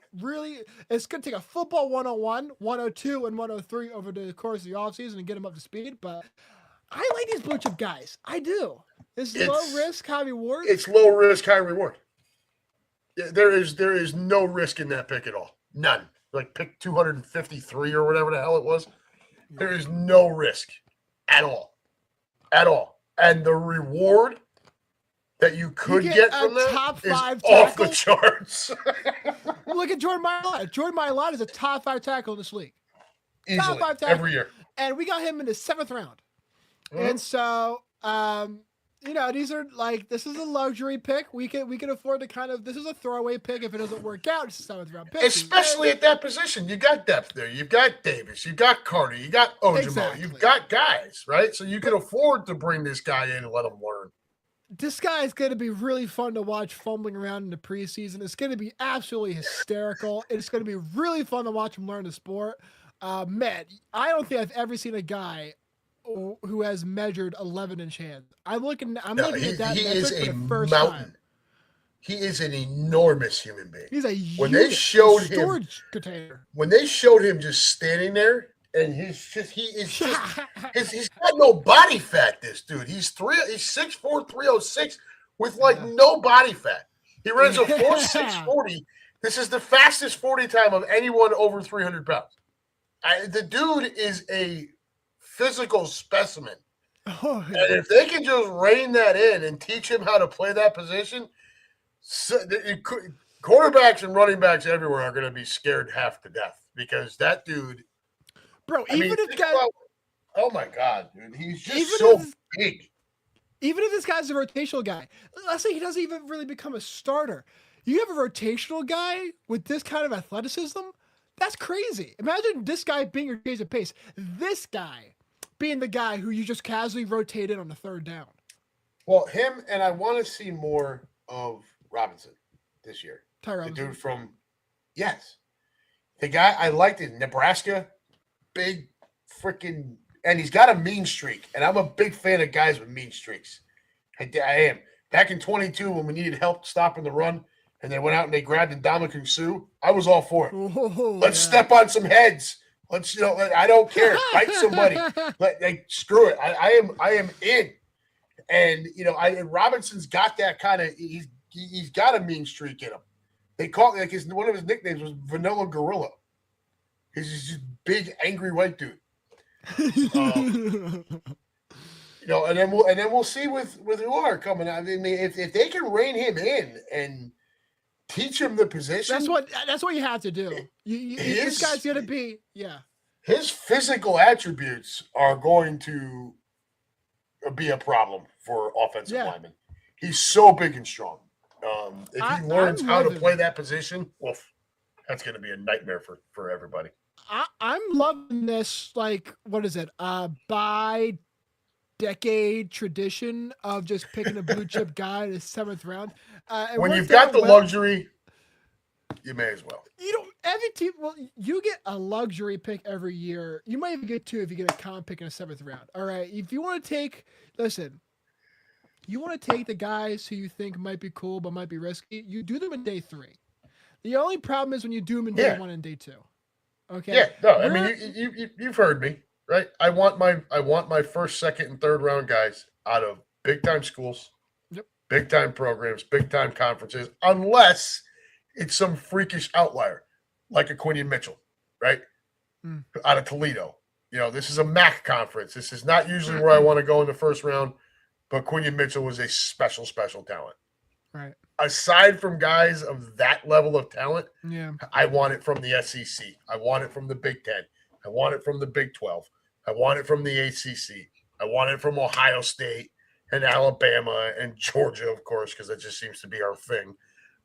Speaker 2: football 101, 102, and 103 over the course of the offseason and get him up to speed. But I like these blue chip guys. I do. It's low risk, high reward.
Speaker 1: It's low risk, high reward. There is no risk in that pick at all. None. Like pick 253 or whatever the hell it was. There is no risk at all. At all. And the reward that you could get from that
Speaker 2: top
Speaker 1: is
Speaker 2: 5
Speaker 1: off the
Speaker 2: tackle?
Speaker 1: charts.
Speaker 2: Look at Jordan Mailata. Jordan Mailata is a top 5 tackle in this league.
Speaker 1: Easily,
Speaker 2: top 5 tackle.
Speaker 1: every year.
Speaker 2: And we got him in the 7th round.
Speaker 1: Mm-hmm.
Speaker 2: And so, these are like, this is a luxury pick. We can afford to kind of, this is a throwaway pick. If it doesn't work out, it's a 7th round pick.
Speaker 1: Especially at that position. You got depth there. You've got Davis. You've got Carter. You got Ojimo.
Speaker 2: Exactly.
Speaker 1: You've got guys, right? So you can afford to bring this guy in and let him learn.
Speaker 2: This guy is going to be really fun to watch fumbling around in the preseason. It's going to be absolutely hysterical. It's going to be really fun to watch him learn the sport. Man, I don't think I've ever seen a guy who has measured 11-inch hands. I'm looking at that metric for the first time.
Speaker 1: He is an enormous human being.
Speaker 2: He's a
Speaker 1: storage
Speaker 2: container.
Speaker 1: When they showed him just standing there, and he's got no body fat. This dude, he's 6'4", 306 with no body fat. He runs a 4.6 40. This is the fastest 40 time of anyone over 300 pounds. The dude is a physical specimen.
Speaker 2: Oh, yeah.
Speaker 1: And if they can just rein that in and teach him how to play that position, quarterbacks and running backs everywhere are going to be scared half to death because that dude.
Speaker 2: Bro, oh
Speaker 1: my God, dude, he's just so big.
Speaker 2: Even if this guy's a rotational guy, let's say he doesn't even really become a starter. You have a rotational guy with this kind of athleticism. That's crazy. Imagine this guy being your change of pace. This guy being the guy who you just casually rotate in on the 3rd down.
Speaker 1: Well, him, and I want to see more of Robinson this year.
Speaker 2: The
Speaker 1: dude from, yes. The guy I liked in Nebraska, big freaking, and he's got a mean streak. And I'm a big fan of guys with mean streaks. I am. Back in 22 when we needed help stopping the run, and they went out and they grabbed Ndamukong Suh, I was all for it. Let's step on some heads. Let's, I don't care. Fight somebody. Screw it. I am in. And, Robinson's got that kind of, he's got a mean streak in him. They call it, one of his nicknames was Vanilla Gorilla. He's just big, angry white dude. And then we'll see with Ular coming out. I mean, if they can rein him in and teach him the position,
Speaker 2: that's what you have to do. This guy's gonna be
Speaker 1: His physical attributes are going to be a problem for offensive linemen. He's so big and strong. If he learns how to play that position, that's going to be a nightmare for everybody.
Speaker 2: I'm loving this, what is it? By decade tradition of just picking a blue chip guy in the 7th round.
Speaker 1: When you've got the luxury, you may as well.
Speaker 2: Every team, you get a luxury pick every year. You might even get 2 if you get a comp pick in the 7th round. All right. If you want to you want to take the guys who you think might be cool but might be risky, you do them in day 3. The only problem is when you do them in day 1 and day 2. Okay.
Speaker 1: Yeah. No, I mean you've heard me, right? I want my 1st, 2nd, and 3rd round guys out of big time schools, big time programs, big time conferences, unless it's some freakish outlier like a Quinion Mitchell, right? Out of Toledo. This is a MAC conference. This is not usually where I want to go in the 1st round, but Quinion Mitchell was a special talent.
Speaker 2: Right.
Speaker 1: Aside from guys of that level of talent, I want it from the SEC. I want it from the Big Ten. I want it from the Big 12. I want it from the ACC. I want it from Ohio State and Alabama and Georgia, of course, because that just seems to be our thing.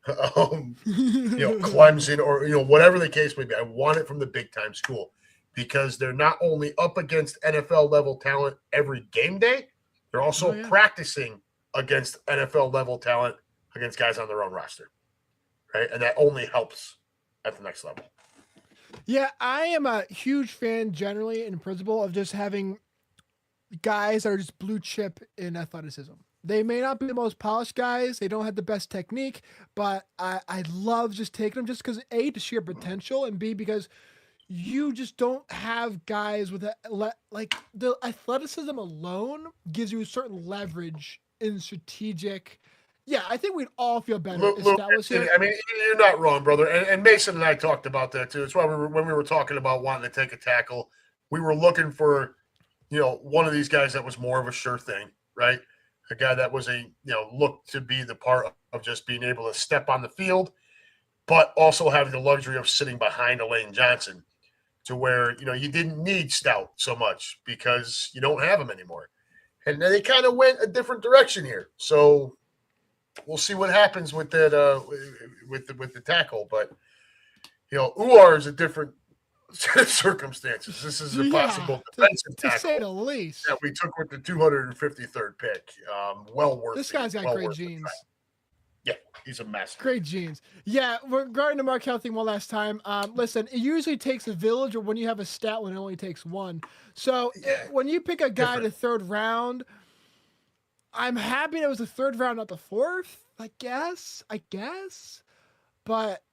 Speaker 1: Clemson or whatever the case may be. I want it from the big time school because they're not only up against NFL level talent every game day, they're also practicing against NFL level talent against guys on their own roster, right? And that only helps at the next level.
Speaker 2: Yeah, I am a huge fan generally in principle of just having guys that are just blue chip in athleticism. They may not be the most polished guys. They don't have the best technique, but I love just taking them just because A, the sheer potential, and B, because you just don't have guys with the athleticism alone gives you a certain leverage in strategic. Yeah, I think we'd all feel better.
Speaker 1: I mean, you're not wrong, brother. And Mason and I talked about that too. It's why when we were talking about wanting to take a tackle, we were looking for, one of these guys that was more of a sure thing, right? A guy that was looked to be the part of just being able to step on the field, but also having the luxury of sitting behind a Lane Johnson to where, you didn't need Stout so much because you don't have him anymore. And then they kind of went a different direction here. So we'll see what happens with that, with the tackle. But, Uar is a different set of circumstances. This is a possible defensive
Speaker 2: to
Speaker 1: tackle
Speaker 2: say the least
Speaker 1: that we took with the 253rd pick. Well worth.
Speaker 2: This guy's got great genes.
Speaker 1: Yeah, he's a mess.
Speaker 2: Great genes. Yeah, regarding the Markel thing one last time. Listen, it usually takes a village, or when you have a stat one, it only takes one. So when you pick a guy to third round, I'm happy it was the third round, not the fourth. I guess. But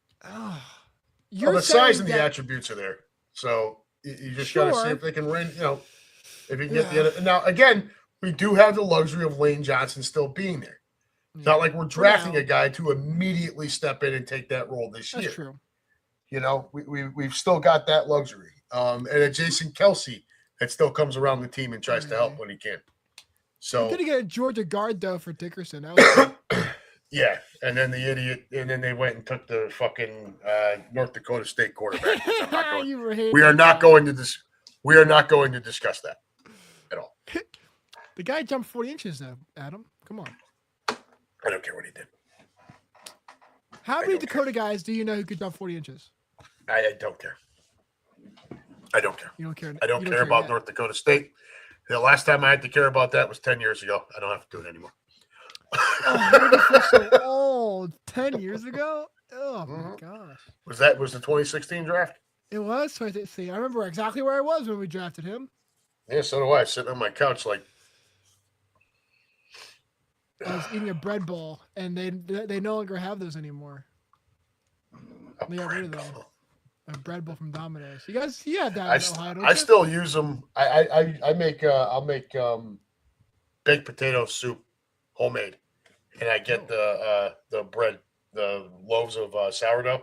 Speaker 1: the size and the attributes are there. So you just got to see if they can win. If you can get the other. Now again, we do have the luxury of Lane Johnson still being there. It's not like we're drafting a guy to immediately step in and take that role this year.
Speaker 2: That's true.
Speaker 1: We've still got that luxury. And a Jason Kelsey that still comes around the team and tries to help when he can. So
Speaker 2: we're gonna get a Georgia guard though for Dickerson.
Speaker 1: Yeah, and then the idiot, and then they went and took the fucking North Dakota State quarterback. We are not going to discuss that at all.
Speaker 2: The guy jumped 40 inches though, Adam. Come on.
Speaker 1: I don't care what he did.
Speaker 2: How many Dakota guys do you know who could jump 40 inches?
Speaker 1: I don't care. I don't care.
Speaker 2: You don't care.
Speaker 1: I don't care about North Dakota State. The last time I had to care about that was 10 years ago. I don't have to do it anymore.
Speaker 2: Oh, so old. 10 years ago? Oh, my gosh.
Speaker 1: Was the 2016 draft?
Speaker 2: It was 2016. I remember exactly where I was when we drafted him.
Speaker 1: Yeah, so do I. Sitting on my couch like.
Speaker 2: I was eating a bread bowl, and they no longer have those anymore. They got rid of them. A bread bowl from Domino's. You have that in Ohio, don't you?
Speaker 1: I still use them. I'll make baked potato soup, homemade, and I get the bread, the loaves of sourdough.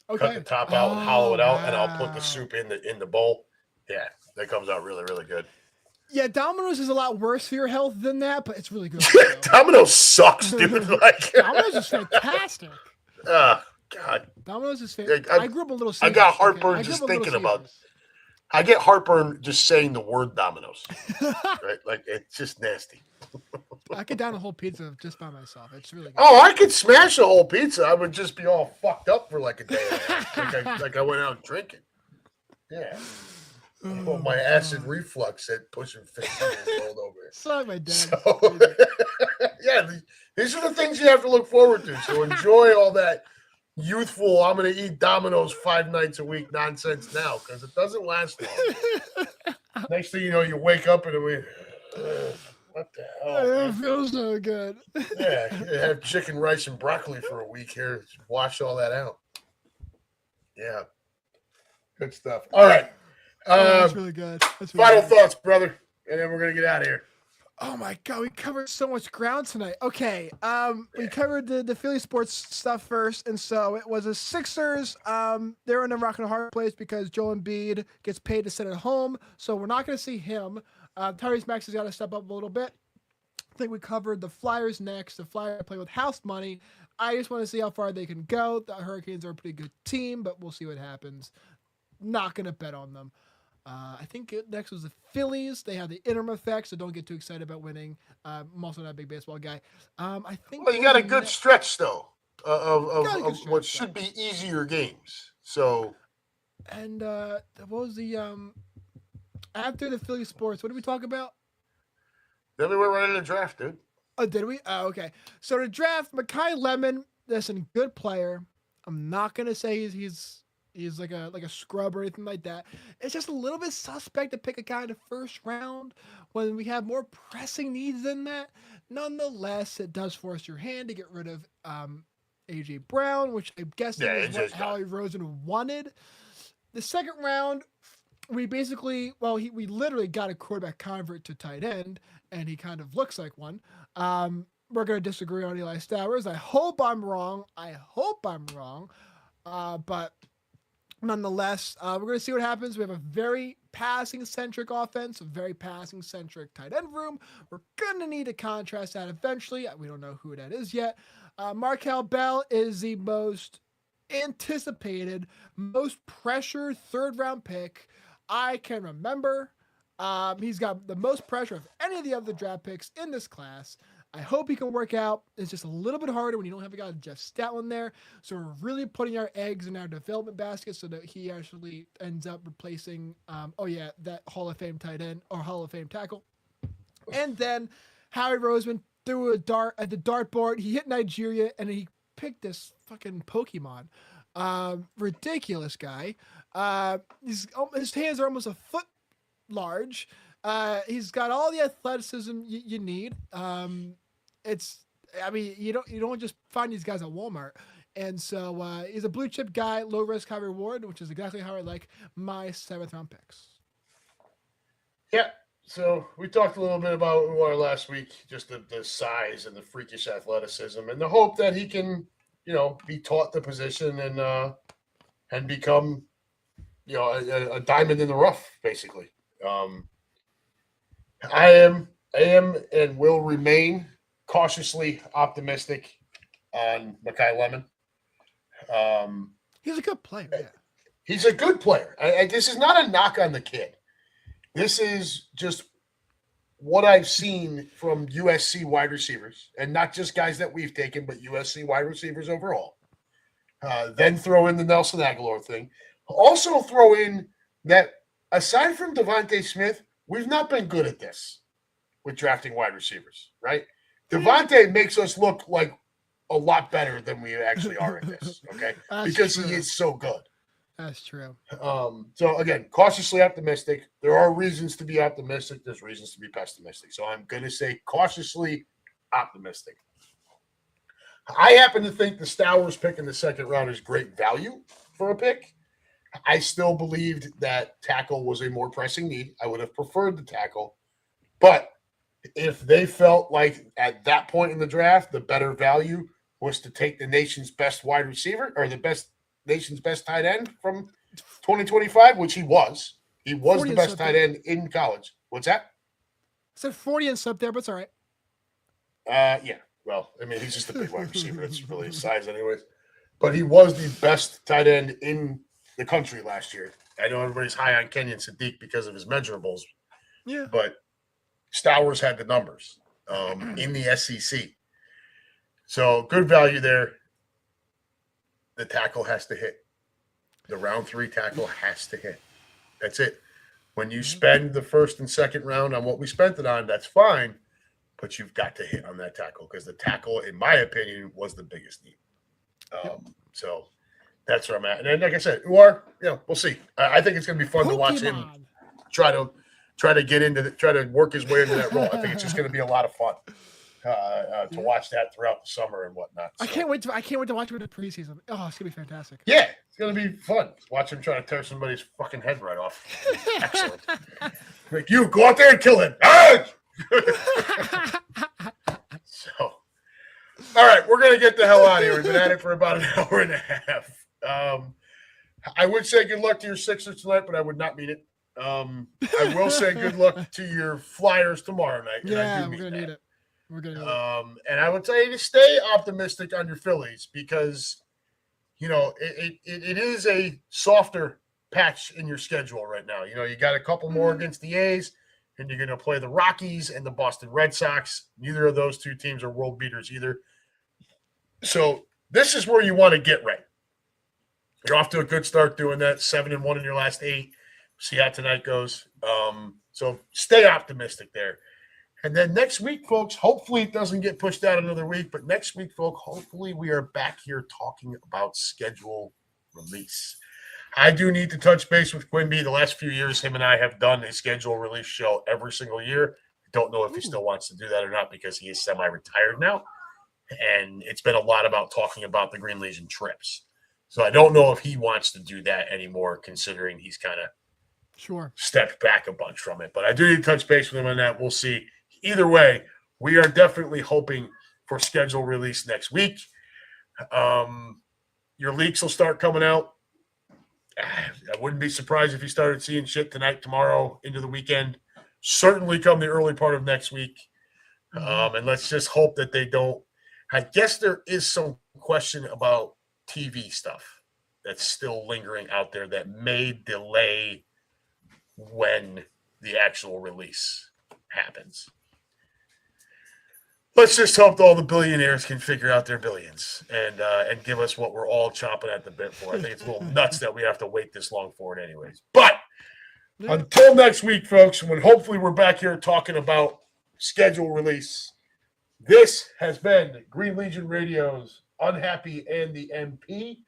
Speaker 1: Okay. Cut the top out and hollow it out, and I'll put the soup in the bowl. Yeah, that comes out really, really good.
Speaker 2: Yeah, Domino's is a lot worse for your health than that, but it's really good.
Speaker 1: Domino's sucks, dude.
Speaker 2: Domino's is fantastic.
Speaker 1: God.
Speaker 2: Domino's is fantastic. I grew up a little.
Speaker 1: I got heartburn just thinking about it. I get heartburn just saying the word Domino's. Right? Like, it's just nasty.
Speaker 2: I could down a whole pizza just by myself. It's really good.
Speaker 1: Oh, I could smash a whole pizza. I would just be all fucked up for like a day and a half. like I went out drinking. Yeah. Well, my acid reflux at pushing 15 years old over it.
Speaker 2: So my dad.
Speaker 1: So, yeah, these are the things you have to look forward to. So enjoy all that youthful, I'm going to eat Domino's 5 nights a week nonsense now, because it doesn't last long. Next thing you know, you wake up and what the hell?
Speaker 2: It feels so good.
Speaker 1: Yeah, have chicken, rice, and broccoli for a week here. Wash all that out. Yeah. Good stuff. All right.
Speaker 2: That's really good.
Speaker 1: Final thoughts, brother, and then we're going to get out of here.
Speaker 2: Oh my God, we covered so much ground tonight. Okay, we covered the Philly sports stuff first, and so it was the Sixers. They're in a rock and a hard place because Joel Embiid gets paid to sit at home, so we're not going to see him. Tyrese Maxey's got to step up a little bit. I think we covered the Flyers next. The Flyers play with house money. I just want to see how far they can go. The Hurricanes are a pretty good team, but we'll see what happens. Not going to bet on them. I think next was the Phillies. They have the interim effect, so don't get too excited about winning. I'm also not a big baseball guy. I think.
Speaker 1: Well, you got a good stretch though of what should be easier games. So.
Speaker 2: And what was the after the Philly sports? What did we talk about?
Speaker 1: Then we went right into the draft, dude.
Speaker 2: Oh, did we? Oh, okay. So the draft, Mekhi Lemon. Listen, good player. I'm not gonna say he's like a scrub or anything like that. It's just a little bit suspect to pick a guy in the first round when we have more pressing needs than that. Nonetheless, it does force your hand to get rid of A.J. Brown, which I guess is what Howie Rosen wanted. The second round, we literally got a quarterback convert to tight end, and he kind of looks like one. We're going to disagree on Eli Stowers. I hope I'm wrong. But nonetheless, we're going to see what happens. We have a very passing-centric offense, a very passing-centric tight end room. We're going to need to contrast that eventually. We don't know who that is yet. Markel Bell is the most anticipated, most pressured third-round pick I can remember. He's got the most pressure of any of the other draft picks in this class. I hope he can work out. It's just a little bit harder when you don't have a guy like Jeff Stoutland there. So we're really putting our eggs in our development basket so that he actually ends up replacing, that Hall of Fame tight end or Hall of Fame tackle. And then Howie Roseman threw a dart at the dartboard. He hit Nigeria and he picked this fucking Pokemon. Ridiculous guy. His hands are almost a foot large. He's got all the athleticism you need. You don't just find these guys at Walmart. And so he's a blue chip guy, low risk, high reward, which is exactly how I like my 7th round picks.
Speaker 1: Yeah. So we talked a little bit about who are last week, just the size and the freakish athleticism and the hope that he can, be taught the position and become, a diamond in the rough, basically. I am and will remain cautiously optimistic on Mekhi Lemon.
Speaker 2: He's a good player. Yeah.
Speaker 1: He's a good player. This is not a knock on the kid. This is just what I've seen from USC wide receivers, and not just guys that we've taken, but USC wide receivers overall. Then throw in the Nelson Aguilar thing. Also throw in that aside from Devontae Smith, we've not been good at this with drafting wide receivers, right? Devontae makes us look like a lot better than we actually are at this, okay? Because true. He is so good.
Speaker 2: That's true.
Speaker 1: So, again, cautiously optimistic. There are reasons to be optimistic. There's reasons to be pessimistic. So I'm going to say cautiously optimistic. I happen to think the Stowers pick in the 2nd round is great value for a pick. I still believed that tackle was a more pressing need. I would have preferred the tackle. But if they felt like at that point in the draft, the better value was to take the nation's best wide receiver or the nation's best tight end from 2025, which he was. He was the best tight end in college. What's that?
Speaker 2: I said 40 and sub there, but it's all right.
Speaker 1: Yeah. Well, I mean, he's just a big wide receiver. That's really his size anyways. But he was the best tight end in the country last year. I know everybody's high on Kenyon Sadiq because of his measurables.
Speaker 2: Yeah.
Speaker 1: But Stowers had the numbers in the SEC. So good value there. The tackle has to hit. The round 3 tackle has to hit. That's it. When you spend the 1st and 2nd round on what we spent it on, that's fine. But you've got to hit on that tackle because the tackle, in my opinion, was the biggest need. So that's where I'm at. And then, like I said, we'll see. I think it's going to be fun to watch him try to get into try to work his way into that role. I think it's just going to be a lot of fun to watch that throughout the summer and whatnot. So.
Speaker 2: I can't wait to watch him in the preseason. Oh, it's gonna be fantastic.
Speaker 1: Yeah, it's gonna be fun. Watch him try to tear somebody's fucking head right off. Excellent. Like, you go out there and kill him. So, all right, we're gonna get the hell out of here. We've been at it for about an hour and a half. I would say good luck to your Sixers tonight, but I would not mean it. I will say good luck to your Flyers tomorrow night.
Speaker 2: Yeah, we're gonna need it. We're gonna need
Speaker 1: it. And I would tell you to stay optimistic on your Phillies because it is a softer patch in your schedule right now. You got a couple more against the A's, and you're going to play the Rockies and the Boston Red Sox. Neither of those 2 teams are world beaters either. So this is where you want to get right. You're off to a good start doing that. 7-1 in your last 8. See how tonight goes. So stay optimistic there. And then next week, folks, hopefully it doesn't get pushed out another week. But next week, folks, hopefully we are back here talking about schedule release. I do need to touch base with Quimby. The last few years, him and I have done a schedule release show every single year. I don't know if he still wants to do that or not because he is semi-retired now. And it's been a lot about talking about the Green Legion trips. So I don't know if he wants to do that anymore, considering he's kind of stepped back a bunch from it. But I do need to touch base with him on that. We'll see. Either way, we are definitely hoping for schedule release next week. Your leaks will start coming out. wouldn't be surprised if you started seeing shit tonight, tomorrow, into the weekend. Certainly come the early part of next week. And let's just hope that they don't. I guess there is some question about TV stuff that's still lingering out there that may delay when the actual release happens. Let's just hope all the billionaires can figure out their billions and give us what we're all chomping at the bit for. I think it's a little nuts that we have to wait this long for it anyways. But until next week, folks, when hopefully we're back here talking about schedule release, this has been Green Legion Radio's UnHappy and the MP,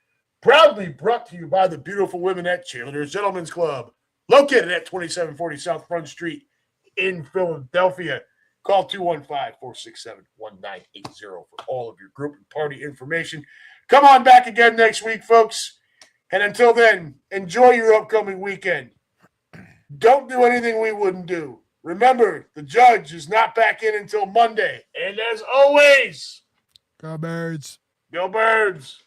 Speaker 1: proudly brought to you by the beautiful women at Cheerleaders Gentlemen's Club, located at 2740 South Front Street in Philadelphia. Call 215-467-1980 for all of your group and party information. Come on back again next week, folks. And until then, enjoy your upcoming weekend. Don't do anything we wouldn't do. Remember, the judge is not back in until Monday. And as always,
Speaker 2: Go Birds.
Speaker 1: Go Birds.